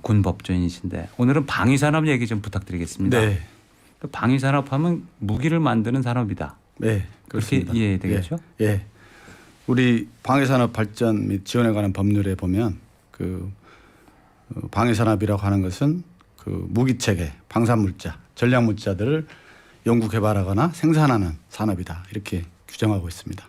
군 법조인이신데 오늘은 방위산업 얘기 좀 부탁드리겠습니다. 네. 방위산업하면 무기를 만드는 산업이다. 네. 그렇게 그렇습니다. 이해되겠죠? 예. 우리 방위산업 발전 및 지원에 관한 법률에 보면 그 방위산업이라고 하는 것은 그 무기체계, 방산물자, 전략물자들을 연구 개발하거나 생산하는 산업이다 이렇게 규정하고 있습니다.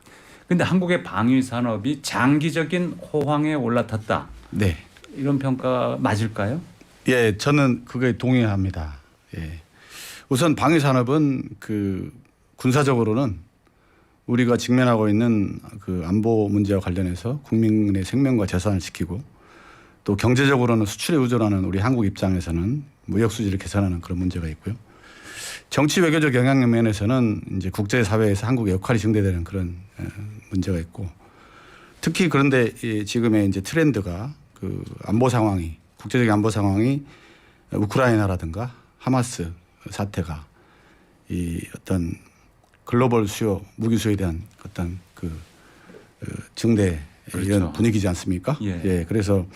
근데 한국의 방위 산업이 장기적인 호황에 올라탔다. 네, 이런 평가 맞을까요? 예, 저는 그거에 동의합니다. 예, 우선 방위산업은 그 군사적으로는 우리가 직면하고 있는 그 안보 문제와 관련해서 국민의 생명과 재산을 지키고 또 경제적으로는 수출에 의존하는 우리 한국 입장에서는 무역 수지를 개선하는 그런 문제가 있고요. 정치 외교적 영향력 면에서는 이제 국제 사회에서 한국의 역할이 증대되는 그런 문제가 있고 특히 그런데 지금의 이제 트렌드가 그 안보 상황이 국제적인 안보 상황이 우크라이나라든가 하마스 사태가 이 어떤 글로벌 수요 무기 수요에 대한 어떤 그 증대 그렇죠. 이런 분위기지 않습니까? 예. 예, 그래서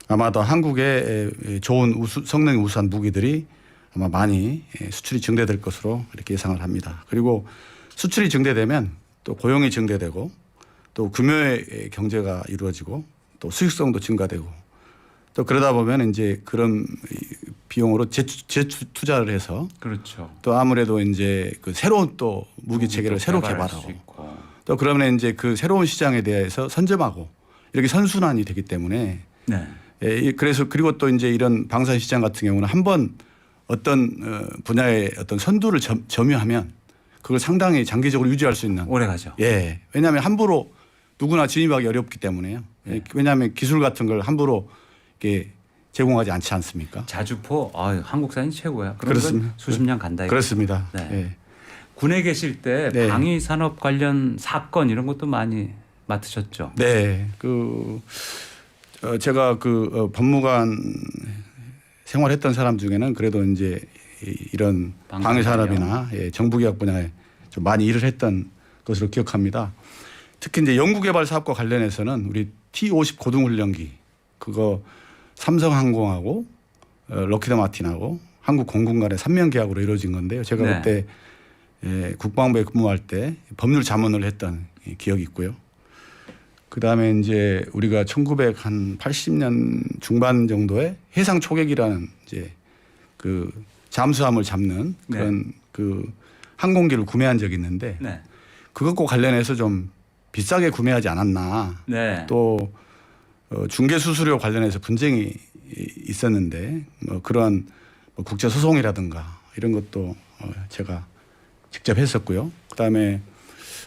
아마도 한국의 좋은 성능이 우수한 무기들이 아마 많이 수출이 증대될 것으로 이렇게 예상을 합니다. 그리고 수출이 증대되면 또 고용이 증대되고 또 규모의 경제가 이루어지고 또 수익성도 증가되고 또 그러다 보면 이제 그런 비용으로 재투자를 해서 그렇죠. 또 아무래도 이제 그 새로운 또 무기 체계를 새로 개발할 수 개발하고 있고. 또 그러면 이제 그 새로운 시장에 대해서 선점하고 이렇게 선순환이 되기 때문에 네. 그래서 그리고 또 이제 이런 방산 시장 같은 경우는 한번 어떤 분야의 어떤 선두를 점유하면 그걸 상당히 장기적으로 유지할 수 있는 오래 가죠. 예. 왜냐하면 함부로 누구나 진입하기 어렵기 때문에요. 네. 왜냐하면 기술 같은 걸 함부로 이렇게 제공하지 않지 않습니까? 자주포 한국산이 최고야. 그런 그렇습니다. 건 수십 년 간다. 이거죠. 그렇습니다. 네. 예. 군에 계실 때 네. 방위 산업 관련 사건 이런 것도 많이 맡으셨죠. 네. 제가 법무관 생활했던 사람 중에는 그래도 이제 이런 방위 산업이나 정부개혁 분야에 좀 많이 일을 했던 것으로 기억합니다. 특히 이제 연구개발 사업과 관련해서는 우리 T-50 고등훈련기 그거 삼성항공하고 럭키드 마틴하고 한국공군 간의 3년 계약으로 이루어진 건데요. 제가 네. 그때 국방부에 근무할 때 법률 자문을 했던 기억이 있고요. 그다음에 이제 우리가 1980년 중반 정도에 해상 초계기라는 이제 그 잠수함을 잡는 그런 그 항공기를 구매한 적이 있는데 네. 그것과 관련해서 좀 비싸게 구매하지 않았나. 네. 또 중개 수수료 관련해서 분쟁이 있었는데 그런 국제 소송이라든가 이런 것도 제가 직접 했었고요. 그다음에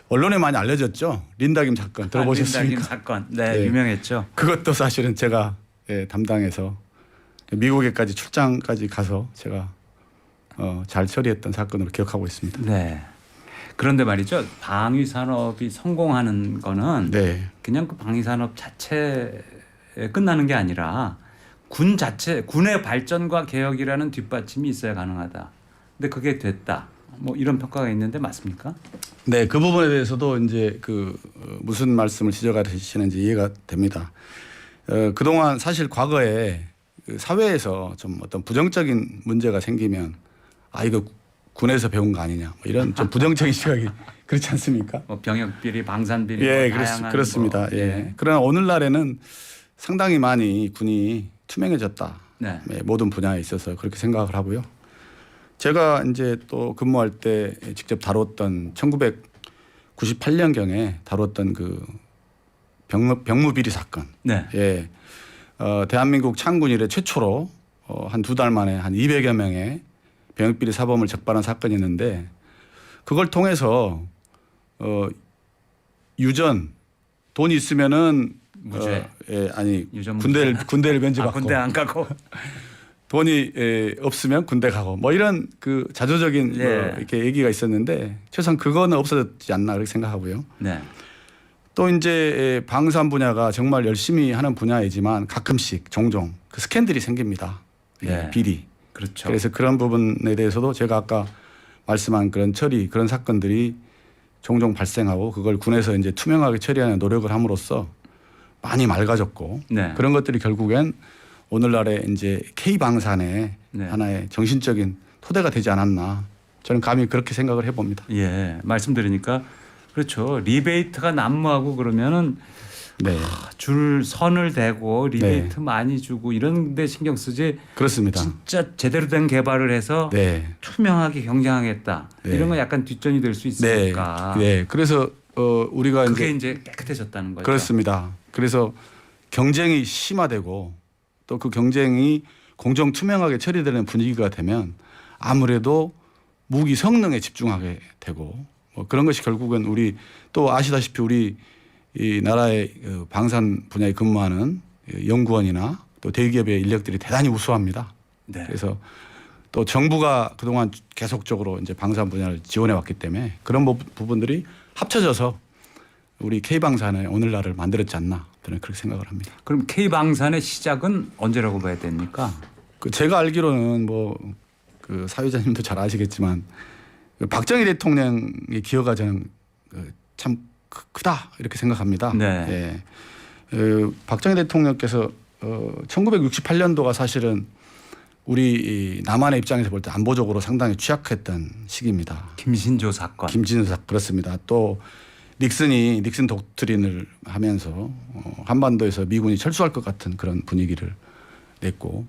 언론에 많이 알려졌죠. 린다김 사건 들어보셨습니까? 린다김 사건. 네, 네. 유명했죠. 그것도 사실은 제가 담당해서 미국에까지 출장까지 가서 제가 잘 처리했던 사건으로 기억하고 있습니다. 네. 그런데 말이죠. 방위 산업이 성공하는 거는 네. 그냥 그 방위 산업 자체에 끝나는 게 아니라 군 자체, 군의 발전과 개혁이라는 뒷받침이 있어야 가능하다. 근데 그게 됐다. 뭐 이런 평가가 있는데 맞습니까? 네, 그 부분에 대해서도 이제 무슨 말씀을 지적하시는지 이해가 됩니다. 그동안 사실 과거에 사회에서 좀 어떤 부정적인 문제가 생기면 이거 군에서 배운 거 아니냐 뭐 이런 좀 부정적인 시각이 그렇지 않습니까? 뭐 병역 비리, 방산 비리, 예, 뭐 다양한 그렇습니다. 뭐, 예. 그러나 오늘날에는 상당히 많이 군이 투명해졌다. 네. 모든 분야에 있어서 그렇게 생각을 하고요. 제가 이제 또 근무할 때 직접 다뤘던 1998년경에 다뤘던 그 병무 비리 사건. 네. 예. 대한민국 창군 이래 최초로 한 2달 만에 한 200여 명의 병역 비리 사범을 적발한 사건이 있는데 그걸 통해서 유전 돈이 있으면은 무죄. 유전 무죄. 군대를 면제받고 군대 안 가고. 돈이 없으면 군대 가고 뭐 이런 그 자조적인 예. 이렇게 얘기가 있었는데 최소한 그거는 없어졌지 않나 그렇게 생각하고요. 네. 또 이제 방산 분야가 정말 열심히 하는 분야이지만 가끔씩 종종 그 스캔들이 생깁니다. 네. 비리. 그렇죠. 그래서 그런 부분에 대해서도 제가 아까 말씀한 그런 처리 그런 사건들이 종종 발생하고 그걸 군에서 이제 투명하게 처리하는 노력을 함으로써 많이 맑아졌고 네. 그런 것들이 결국엔 오늘날의 이제 K 방산의 네. 하나의 정신적인 토대가 되지 않았나 저는 감히 그렇게 생각을 해봅니다. 예, 말씀드리니까 그렇죠. 리베이트가 난무하고 그러면은 네, 줄 선을 대고 리베이트 네. 많이 주고 이런 데 신경 쓰지 그렇습니다. 진짜 제대로 된 개발을 해서 네, 투명하게 경쟁하겠다. 네. 이런 건 약간 뒷전이 될 수 네, 있으니까 네. 그래서 우리가 그게 이제 이제 깨끗해졌다는 거죠. 그렇습니다. 그래서 경쟁이 심화되고 또 그 경쟁이 공정 투명하게 처리되는 분위기가 되면 아무래도 무기 성능에 집중하게 되고 뭐 그런 것이 결국은 우리 또 아시다시피 우리 이 나라의 방산 분야에 근무하는 연구원이나 또 대기업의 인력들이 대단히 우수합니다. 네. 그래서 또 정부가 그동안 계속적으로 이제 방산 분야를 지원해 왔기 때문에 그런 부분들이 합쳐져서 우리 K방산의 오늘날을 만들었지 않나 저는 그렇게 생각을 합니다. 그럼 K방산의 시작은 언제라고 봐야 됩니까? 그 제가 알기로는 뭐 그 사회자님도 잘 아시겠지만 그 박정희 대통령의 기여가 저는 참 크다 이렇게 생각합니다. 네. 예. 박정희 대통령께서 1968년도가 사실은 우리 이 남한의 입장에서 볼 때 안보적으로 상당히 취약했던 시기입니다. 김신조 사건. 김진우 사 그렇습니다. 또 닉슨 독트린을 하면서 한반도에서 미군이 철수할 것 같은 그런 분위기를 냈고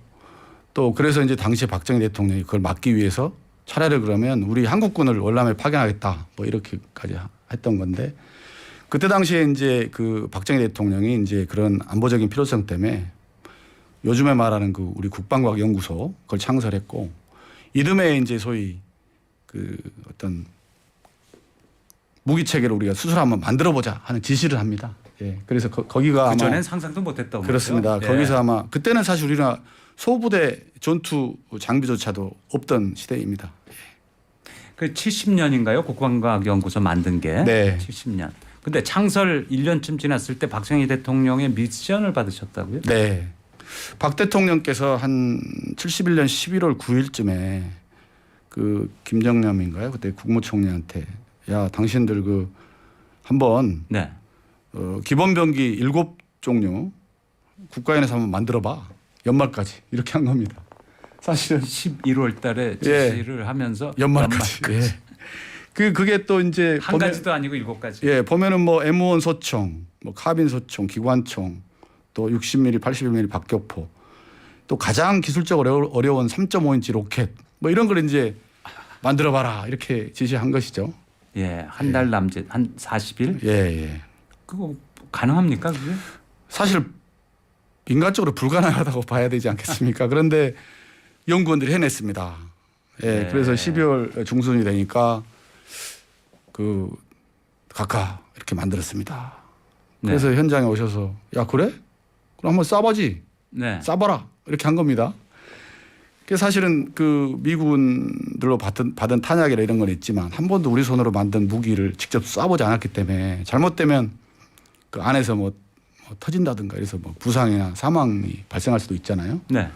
또 그래서 이제 당시 박정희 대통령이 그걸 막기 위해서 차라리 그러면 우리 한국군을 월남에 파견하겠다 뭐 이렇게까지 했던 건데 그때 당시에 이제 그 박정희 대통령이 이제 그런 안보적인 필요성 때문에 요즘에 말하는 그 우리 국방과학연구소 그걸 창설했고 이듬해 이제 소위 그 어떤 무기 체계를 우리가 스스로 한번 만들어 보자 하는 지시를 합니다. 예. 그래서 거기가 그 전엔 아마 상상도 못했던 그렇습니다. 거죠. 거기서 아마 그때는 사실 우리나라 소부대 전투 장비조차도 없던 시대입니다. 그 70년인가요? 국방과학연구소 만든 게. 네. 70년. 근데 창설 1년쯤 지났을 때 박정희 대통령의 미션을 받으셨다고요? 네. 박 대통령께서 한 71년 11월 9일쯤에 그 김정남인가요? 그때 국무총리한테 야 당신들 그 한번 네. 기본병기 7종류 국가연에서 한번 만들어봐 연말까지 이렇게 한 겁니다. 사실은 11월 달에 지시를 하면서 연말까지. 예. 그게 또 이제 한 가지도 아니고 7가지. 예 보면은 뭐 M1 소총, 뭐 카빈 소총, 기관총, 또 60mm, 81mm 박격포, 또 가장 기술적으로 어려운 3.5인치 로켓, 뭐 이런 걸 이제 만들어봐라 이렇게 지시한 것이죠. 예, 한 달 남짓, 한 40일. 예. 그거 가능합니까 그게? 사실 인간적으로 불가능하다고 봐야 되지 않겠습니까? 그런데 연구원들이 해냈습니다. 예, 네. 그래서 12월 중순이 되니까 그 각하 이렇게 만들었습니다. 그래서 네. 현장에 오셔서 야 그래? 그럼 한번 쏴봐지. 네. 쏴봐라 이렇게 한 겁니다. 그 사실은 그 미군들로 받은 탄약이나 이런 건 있지만 한 번도 우리 손으로 만든 무기를 직접 쏴보지 않았기 때문에 잘못되면 그 안에서 뭐 터진다든가 그래서 뭐 부상이나 사망이 발생할 수도 있잖아요. 네.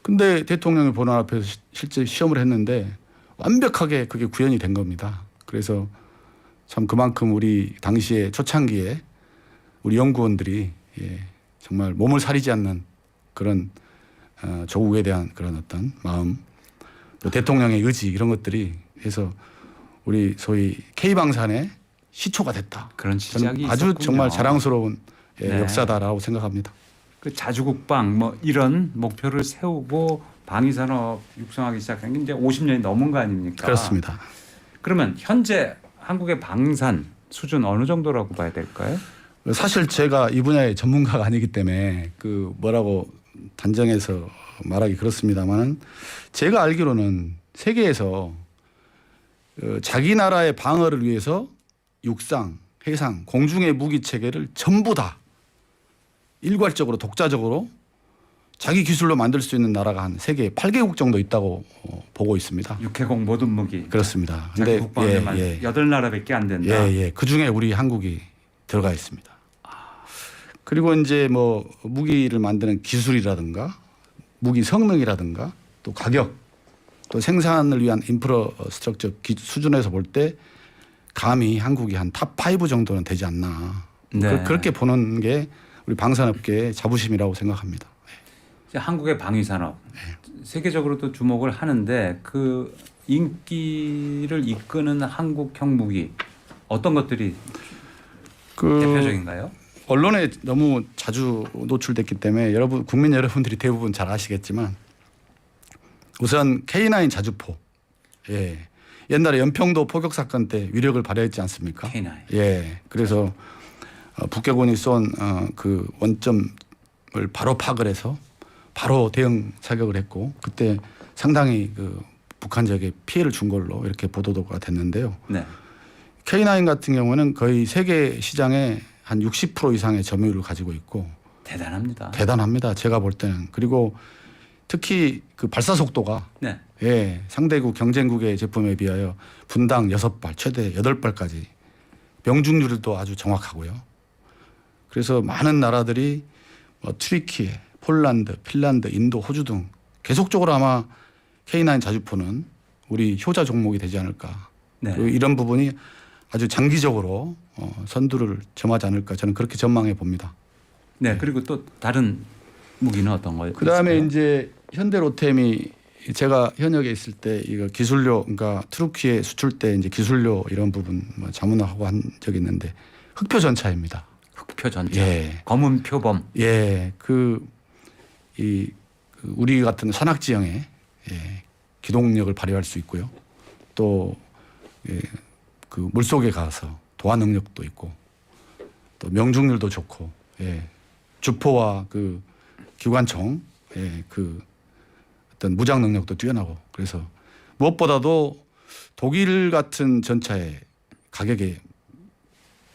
근데 대통령이 보는 앞에서 실제 시험을 했는데 완벽하게 그게 구현이 된 겁니다. 그래서 참 그만큼 우리 당시에 초창기에 우리 연구원들이 정말 몸을 사리지 않는 그런 조국에 대한 그런 어떤 마음 또 대통령의 의지 이런 것들이 해서 우리 소위 K방산의 시초가 됐다. 그런 저는 시작이 아주 있었군요. 정말 자랑스러운 네. 역사다라고 생각합니다. 그 자주국방 뭐 이런 목표를 세우고 방위산업 육성하기 시작한 게 이제 50년이 넘은 거 아닙니까? 그렇습니다. 그러면 현재 한국의 방산 수준 어느 정도라고 봐야 될까요? 사실 제가 이 분야의 전문가가 아니기 때문에 그 뭐라고 단정해서 말하기 그렇습니다만 제가 알기로는 세계에서 자기 나라의 방어를 위해서 육상, 해상, 공중의 무기 체계를 전부 다 일괄적으로 독자적으로 자기 기술로 만들 수 있는 나라가 한 세계 8개국 정도 있다고 보고 있습니다. 육해공 모든 무기. 그렇습니다. 자기 국방에만 8나라밖에 안 된다. 그 중에 우리 한국이 들어가 있습니다. 그리고 이제 뭐 무기를 만드는 기술이라든가 무기 성능이라든가 또 가격 또 생산을 위한 인프라스트럭처 수준에서 볼 때 감히 한국이 한 탑 5 정도는 되지 않나. 네. 그렇게 보는 게 우리 방산업계의 자부심이라고 생각합니다. 이제 한국의 방위산업 세계적으로도 주목을 하는데 그 인기를 이끄는 한국형 무기 어떤 것들이 그 대표적인가요? 언론에 너무 자주 노출됐기 때문에 국민 여러분들이 대부분 잘 아시겠지만 우선 K9 자주포. 예. 옛날에 연평도 포격 사건 때 위력을 발휘했지 않습니까? K9. 예. 그래서 북괴군이 쏜 그 원점을 바로 파악을 해서 바로 대응 사격을 했고 그때 상당히 그 북한 지역에 피해를 준 걸로 이렇게 보도가 됐는데요. 네. K9 같은 경우는 거의 세계 시장의 한 60% 이상의 점유율을 가지고 있고 대단합니다. 대단합니다. 제가 볼 때는. 그리고 특히 그 발사 속도가 네. 예, 상대국 경쟁국의 제품에 비하여 분당 6발, 최대 8발까지 명중률도 아주 정확하고요. 그래서 많은 나라들이 뭐 튀르키예, 폴란드, 핀란드, 인도, 호주 등 계속적으로 아마 K9 자주포는 우리 효자 종목이 되지 않을까. 네. 그리고 이런 부분이 아주 장기적으로 선두를 점하지 않을까 저는 그렇게 전망해 봅니다. 네. 그리고 또 다른 무기는 어떤 거예요? 그다음에 이제 현대로템이 제가 현역에 있을 때 이거 기술료 그러니까 트루키에 수출 때 이제 기술료 이런 부분 뭐 자문하고 한 적이 있는데 흑표 전차입니다. 흑표 전차, 예. 검은 표범. 예, 우리 같은 산악 지형에 기동력을 발휘할 수 있고요. 또 그 물속에 가서 도하 능력도 있고 또 명중률도 좋고 주포와 그 기관총 그 어떤 무장 능력도 뛰어나고 그래서 무엇보다도 독일 같은 전차의 가격이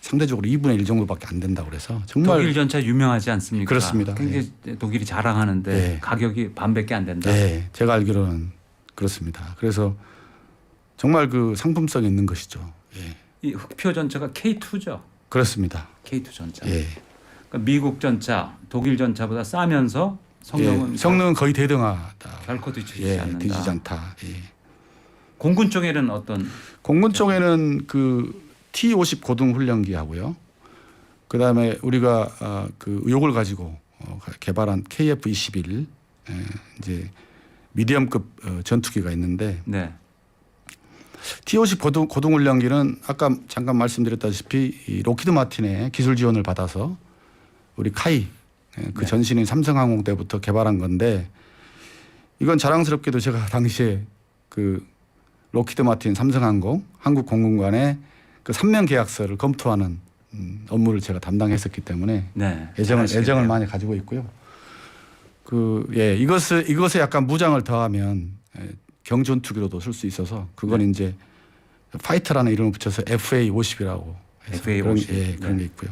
상대적으로 2분의 1 정도밖에 안 된다고 그래서 정말 독일 전차 유명하지 않습니까? 그렇습니다. 굉장히 독일이 자랑하는데 예. 가격이 반밖에 안 된다. 네, 제가 알기로는 그렇습니다. 그래서 정말 그 상품성이 있는 것이죠. 예. 이 흑표 전차가 K2죠. 그렇습니다. K2 전차. 예. 그러니까 미국 전차, 독일 전차보다 싸면서 성능은 성능은 거의 대등하다. 결코 뒤지지 않는다. 뒤지지 않다. 예. 공군 쪽에는 어떤 공군 쪽에는 그 T-50 고등 훈련기 하고요. 그다음에 우리가 그 의혹을 가지고 개발한 KF-21 이제 미디엄급 전투기가 있는데 네. T-50 고등 훈련기는 아까 잠깐 말씀드렸다시피 이 로키드 마틴의 기술 지원을 받아서 우리 카이 그 네. 전신인 삼성항공 때부터 개발한 건데 이건 자랑스럽게도 제가 당시에 그 로키드 마틴 삼성항공 한국 공군 간의 그 3면 계약서를 검토하는 업무를 제가 담당했었기 때문에 네. 애정을 많이 가지고 있고요. 이것에 약간 무장을 더하면 경전투기로도 쓸 수 있어서 그건 네. 이제 파이터라는 이름을 붙여서 FA-50이라고 FA-50 그런 네. 게 있고요.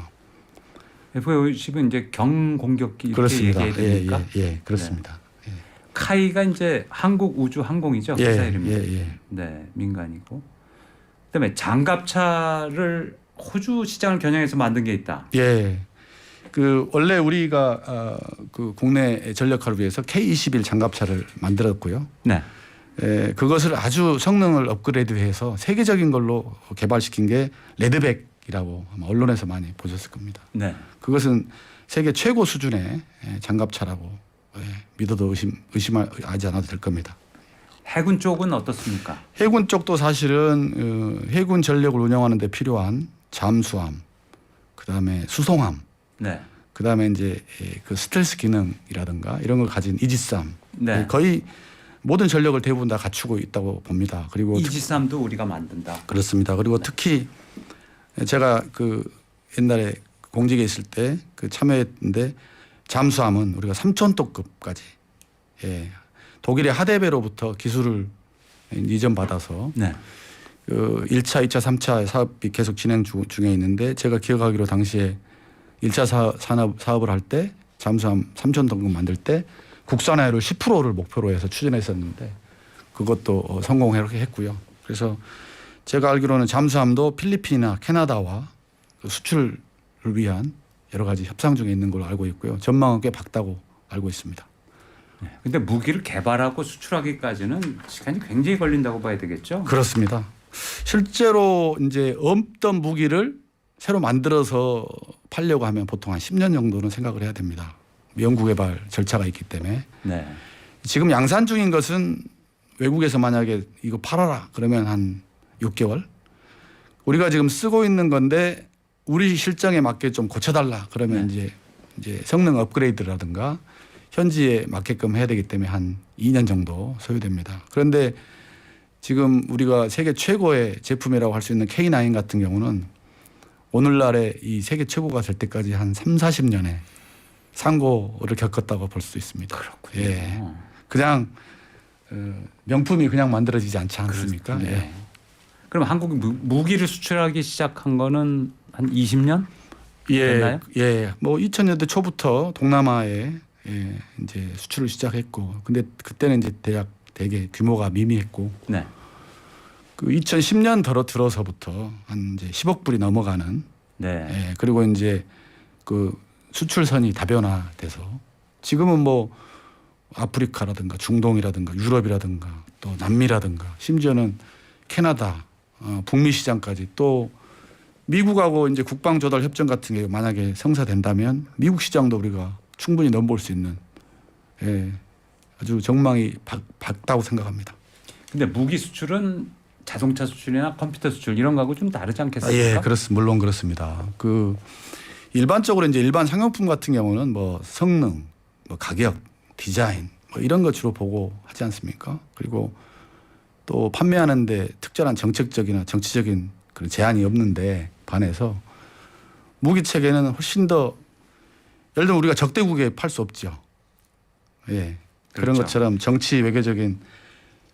FA-50은 이제 경공격기 이렇게 그렇습니다. 얘기해야 됩니까? 그렇습니다. 카이가 이제 한국 우주 항공이죠. 회사 이름이. 예. 네, 민간이고. 그다음에 장갑차를 호주 시장을 겨냥해서 만든 게 있다. 예. 그 원래 우리가 그 국내 전력화를 위해서 K-21 장갑차를 만들었고요. 네. 그것을 아주 성능을 업그레이드해서 세계적인 걸로 개발시킨 게 레드백이라고 아마 언론에서 많이 보셨을 겁니다. 네. 그것은 세계 최고 수준의 장갑차라고 믿어도 의심하지 않아도 될 겁니다. 해군 쪽은 어떻습니까? 해군 쪽도 사실은 해군 전력을 운영하는 데 필요한 잠수함, 그다음에 수송함, 네. 그다음에 이제 그 스텔스 기능이라든가 이런 걸 가진 이지스함 네. 거의 모든 전력을 대부분 다 갖추고 있다고 봅니다. 그리고 이지스함도 우리가 만든다. 그렇습니다. 그리고 특히 제가 그 옛날에 공직에 있을 때 그 참여했는데 잠수함은 우리가 3,000톤급까지 독일의 하데베로부터 기술을 이전받아서 네. 그 1차, 2차, 3차 사업이 계속 진행 중에 있는데 제가 기억하기로 당시에 1차 사업을 할 때 잠수함 3,000톤급 만들 때 국산화율을 10%를 목표로 해서 추진했었는데 그것도 성공하게 했고요. 그래서 제가 알기로는 잠수함도 필리핀이나 캐나다와 수출을 위한 여러 가지 협상 중에 있는 걸로 알고 있고요. 전망은 꽤 밝다고 알고 있습니다. 근데 무기를 개발하고 수출하기까지는 시간이 굉장히 걸린다고 봐야 되겠죠? 그렇습니다. 실제로 이제 없던 무기를 새로 만들어서 팔려고 하면 보통 한 10년 정도는 생각을 해야 됩니다. 연구개발 절차가 있기 때문에. 네. 지금 양산 중인 것은 외국에서 만약에 이거 팔아라 그러면 한 6개월. 우리가 지금 쓰고 있는 건데 우리 실정에 맞게 좀 고쳐달라 그러면 네. 이제 성능 업그레이드라든가 현지에 맞게끔 해야 되기 때문에 한 2년 정도 소요됩니다. 그런데 지금 우리가 세계 최고의 제품이라고 할 수 있는 K9 같은 경우는 오늘날에 이 세계 최고가 될 때까지 한 3, 40년의 상고를 겪었다고 볼 수 있습니다. 그렇군요. 예. 그냥 명품이 그냥 만들어지지 않지 않습니까? 네. 예. 그럼 한국이 무기를 수출하기 시작한 거는 한 20년? 됐나요? 예. 뭐 2000년대 초부터 동남아에 이제 수출을 시작했고, 근데 그때는 이제 되게 규모가 미미했고, 네. 그 2010년 들어서부터 한 이제 10억 불이 넘어가는, 네. 예. 그리고 이제 그 수출선이 다변화돼서 지금은 뭐 아프리카라든가 중동이라든가 유럽이라든가 또 남미라든가 심지어는 캐나다, 북미 시장까지 또 미국하고 이제 국방 조달 협정 같은 게 만약에 성사된다면 미국 시장도 우리가 충분히 넘볼 수 있는 아주 전망이 밝다고 생각합니다. 근데 무기 수출은 자동차 수출이나 컴퓨터 수출 이런 거하고 좀 다르지 않겠습니까? 물론 그렇습니다. 그 일반적으로 이제 일반 상용품 같은 경우는 뭐 성능, 뭐 가격, 디자인 뭐 이런 거 주로 보고 하지 않습니까? 그리고 또 판매하는데 특별한 정책적이나 정치적인 그런 제한이 없는데 반해서 무기 체계는 훨씬 더 예를 들면 우리가 적대국에 팔 수 없죠. 예. 그런 그렇죠. 것처럼 정치 외교적인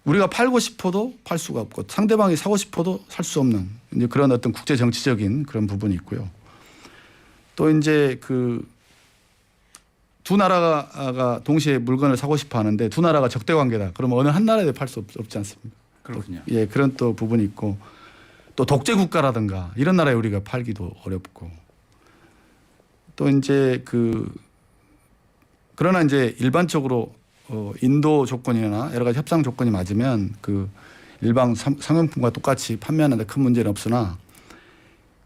우리가 팔고 싶어도 팔 수가 없고 상대방이 사고 싶어도 살 수 없는 이제 그런 어떤 국제 정치적인 그런 부분이 있고요. 또 이제 그 두 나라가 동시에 물건을 사고 싶어 하는데 두 나라가 적대 관계다. 그러면 어느 한 나라에 팔 수 없지 않습니까? 그렇군요. 예, 그런 또 부분이 있고 또 독재 국가라든가 이런 나라에 우리가 팔기도 어렵고 또 이제 그러나 이제 일반적으로 인도 조건이나 여러 가지 협상 조건이 맞으면 그 일반 상용품과 똑같이 판매하는 데 큰 문제는 없으나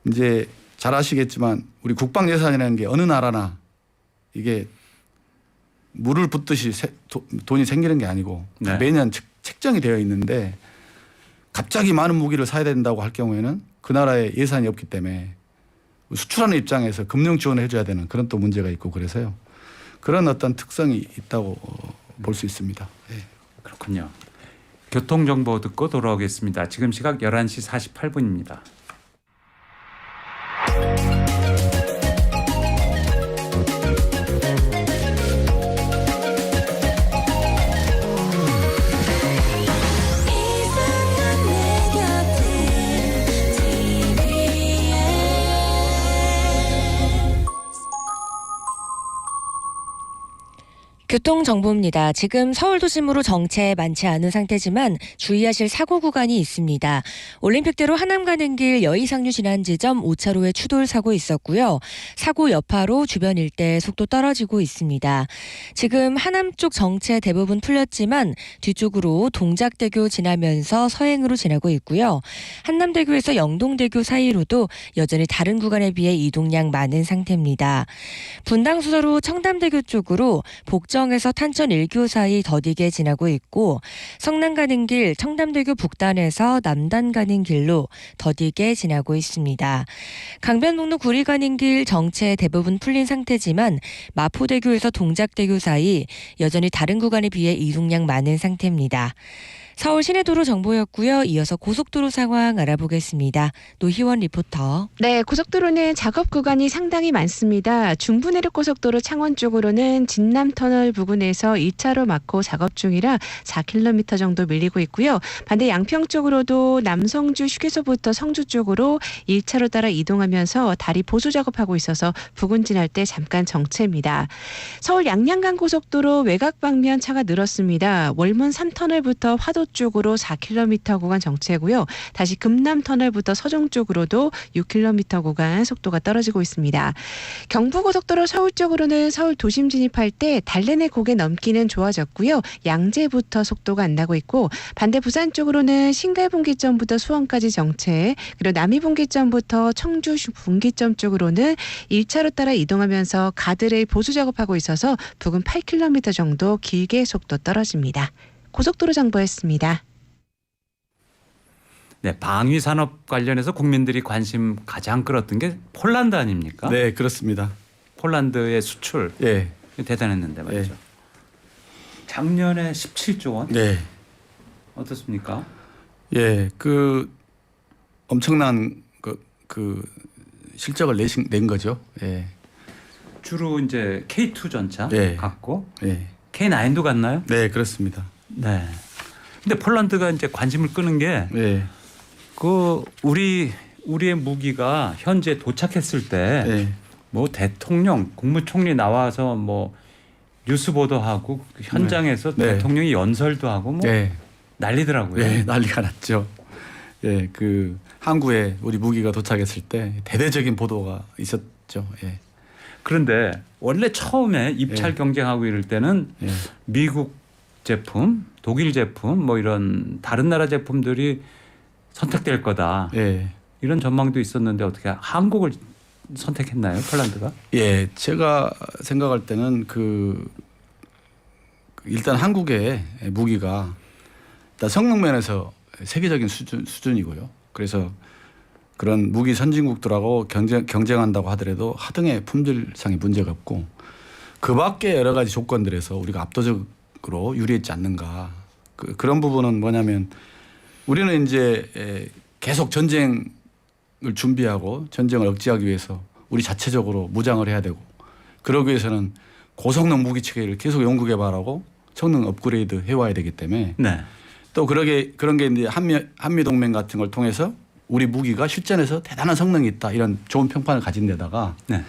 이제 잘 아시겠지만 우리 국방 예산이라는 게 어느 나라나 이게 물을 붓듯이 돈이 생기는 게 아니고 네. 매년 책정이 되어 있는데 갑자기 많은 무기를 사야 된다고 할 경우에는 그 나라에 예산이 없기 때문에 수출하는 입장에서 금융 지원을 해줘야 되는 그런 또 문제가 있고 그래서요. 그런 어떤 특성이 있다고 볼 수 있습니다. 예. 그렇군요. 교통정보 듣고 돌아오겠습니다. 지금 시각 11시 48분입니다. 이제는 내 곁에 TV에 교통정보입니다. 지금 서울 도심으로 정체 많지 않은 상태지만 주의하실 사고 구간이 있습니다. 올림픽대로 하남 가는 길 여의상류 지난 지점 5차로에 추돌 사고 있었고요. 사고 여파로 주변 일대 속도 떨어지고 있습니다. 지금 하남 쪽 정체 대부분 풀렸지만 뒤쪽으로 동작대교 지나면서 서행으로 지나고 있고요. 한남대교에서 영동대교 사이로도 여전히 다른 구간에 비해 이동량 많은 상태입니다. 분당수서로 청담대교 쪽으로 복정에서 탄천 1교 사이 더디게 지나고 있고 성남 가는 길 청담대교 북단에서 남단 가는 길로 더디게 지나고 있습니다. 강변북로 구리 가는 길 정체 대부분 풀린 상태지만 마포대교에서 동작대교 사이 여전히 다른 구간에 비해 이동량 많은 상태입니다. 서울 시내도로 정보였고요. 이어서 고속도로 상황 알아보겠습니다. 노희원 리포터. 네, 고속도로는 작업 구간이 상당히 많습니다. 중부내륙고속도로 창원 쪽으로는 진남터널 부근에서 2차로 막고 작업 중이라 4km 정도 밀리고 있고요. 반대 양평 쪽으로도 남성주 휴게소부터 성주 쪽으로 1차로 따라 이동하면서 다리 보수 작업하고 있어서 부근 지날 때 잠깐 정체입니다. 서울 양양간 고속도로 외곽 방면 차가 늘었습니다. 월문 3터널부터 화도 쪽으로 4km 구간 정체고요. 다시 금남터널부터 서종 쪽으로도 6km 구간 속도가 떨어지고 있습니다. 경부고속도로 서울 쪽으로는 서울 도심 진입할 때 달래내 고개 넘기는 좋아졌고요. 양재부터 속도가 안 나고 있고 반대 부산 쪽으로는 신갈분기점부터 수원까지 정체 그리고 남이분기점부터 청주 분기점 쪽으로는 1차로 따라 이동하면서 가드레일 보수 작업하고 있어서 부근 8km 정도 길게 속도 떨어집니다. 고속도로 정보였습니다. 네, 방위 산업 관련해서 국민들이 관심 가장 끌었던 게 폴란드 아닙니까? 네, 그렇습니다. 폴란드의 수출 예. 대단했는데 말이죠. 예. 작년에 17조 원 네. 어떻습니까? 예, 그 엄청난 그 실적을 낸 거죠. 예. 주로 이제 K2 전차 예. 갔고 예. K9도 갔나요? 네, 그렇습니다. 네. 근데 폴란드가 이제 관심을 끄는 게 예. 그 우리의 무기가 현재 도착했을 때 예. 뭐 대통령, 국무총리 나와서 뭐 뉴스 보도하고 현장에서 네. 대통령이 연설도 하고 뭐 예. 난리더라고요. 예, 난리가 났죠. 예, 그 항구에 우리 무기가 도착했을 때 대대적인 보도가 있었죠. 예. 그런데 원래 처음에 입찰 예. 경쟁하고 이럴 때는 예. 미국 제품, 독일 제품 뭐 이런 다른 나라 제품들이 선택될 거다. 예. 이런 전망도 있었는데 어떻게 한국을 선택했나요, 폴란드가? 예, 제가 생각할 때는 일단 한국의 무기가 일단 성능 면에서 세계적인 수준이고요. 그래서 그런 무기 선진국들하고 경쟁한다고 하더라도 하등의 품질상의 문제가 없고 그 밖에 여러 가지 조건들에서 우리가 압도적으로 유리했지 않는가. 그런 부분은 뭐냐면 우리는 이제 계속 전쟁을 준비하고 전쟁을 억제하기 위해서 우리 자체적으로 무장을 해야 되고 그러기 위해서는 고성능 무기 체계를 계속 연구 개발하고 성능 업그레이드 해와야 되기 때문에 네. 또 그런 게 이제 한미 동맹 같은 걸 통해서 우리 무기가 실전에서 대단한 성능이 있다 이런 좋은 평판을 가진 데다가 네.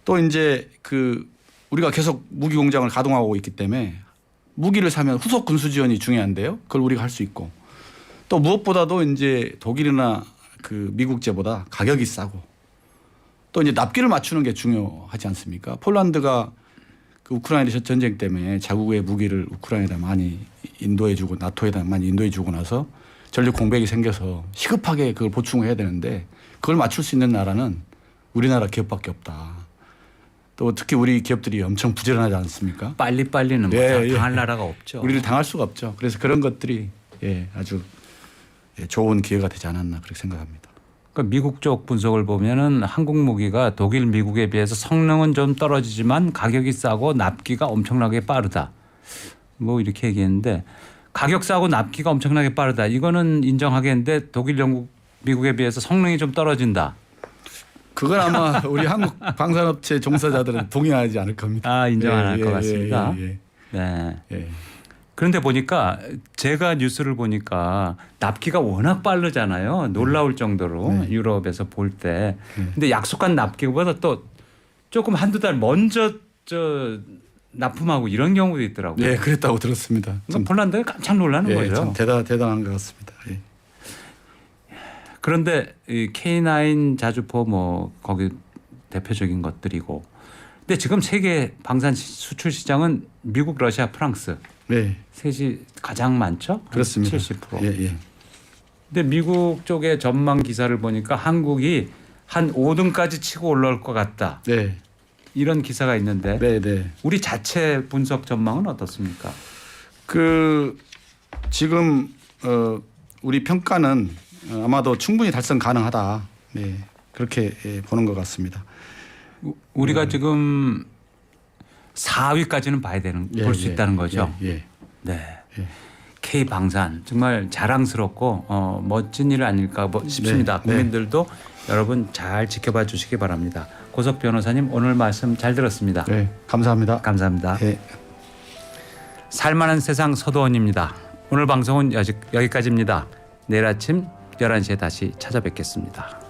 또 이제 우리가 계속 무기 공장을 가동하고 있기 때문에 무기를 사면 후속 군수 지원이 중요한데요. 그걸 우리가 할 수 있고 또 무엇보다도 이제 독일이나 미국제보다 가격이 싸고 또 이제 납기를 맞추는 게 중요하지 않습니까? 폴란드가 우크라이나 전쟁 때문에 자국의 무기를 우크라이나에다 많이 인도해주고 나토에다 많이 인도해주고 나서 전력 공백이 생겨서 시급하게 그걸 보충해야 되는데 그걸 맞출 수 있는 나라는 우리나라 기업밖에 없다. 또 특히 우리 기업들이 엄청 부지런하지 않습니까? 빨리는 예, 뭐 당할 예. 나라가 없죠. 우리를 당할 수가 없죠. 그래서 그런 것들이 아주 좋은 기회가 되지 않았나 그렇게 생각합니다. 그러니까 미국 쪽 분석을 보면은 한국 무기가 독일, 미국에 비해서 성능은 좀 떨어지지만 가격이 싸고 납기가 엄청나게 빠르다. 뭐 이렇게 얘기했는데 가격 싸고 납기가 엄청나게 빠르다. 이거는 인정하겠는데 독일, 영국, 미국에 비해서 성능이 좀 떨어진다. 그건 아마 우리 한국 방산업체 종사자들은 동의하지 않을 겁니다. 아, 인정 안 할 것 같습니다. 예. 네. 예. 그런데 보니까 제가 뉴스를 보니까 납기가 워낙 빠르잖아요. 놀라울 정도로 네. 유럽에서 볼 때. 네. 근데 약속한 납기보다 또 조금 한두 달 먼저 납품하고 이런 경우도 있더라고요. 예, 그랬다고 들었습니다. 그러니까 폴란드가 깜짝 놀라는 거죠. 참 대단한 것 같습니다. 예. 그런데 이 K9 자주포 뭐 거기 대표적인 것들이고. 근데 지금 세계 방산 수출 시장은 미국, 러시아, 프랑스 네, 셋이 가장 많죠? 그렇습니다. 70%. 예. 근데 미국 쪽의 전망 기사를 보니까 한국이 한 5등까지 치고 올라올 것 같다. 네, 이런 기사가 있는데 네. 우리 자체 분석 전망은 어떻습니까? 지금 우리 평가는 아마도 충분히 달성 가능하다. 네, 그렇게 보는 것 같습니다. 우리가 지금 4위까지는 볼 수 있다는 거죠. 예. 네. 예. K 방산 정말 자랑스럽고 멋진 일 아닐까 싶습니다. 네. 국민들도 여러분 잘 지켜봐 주시기 바랍니다. 고석 변호사님 오늘 말씀 잘 들었습니다. 네, 감사합니다. 감사합니다. 네. 살만한 세상 서도원입니다. 오늘 방송은 여기까지입니다. 내일 아침 11시에 다시 찾아뵙겠습니다.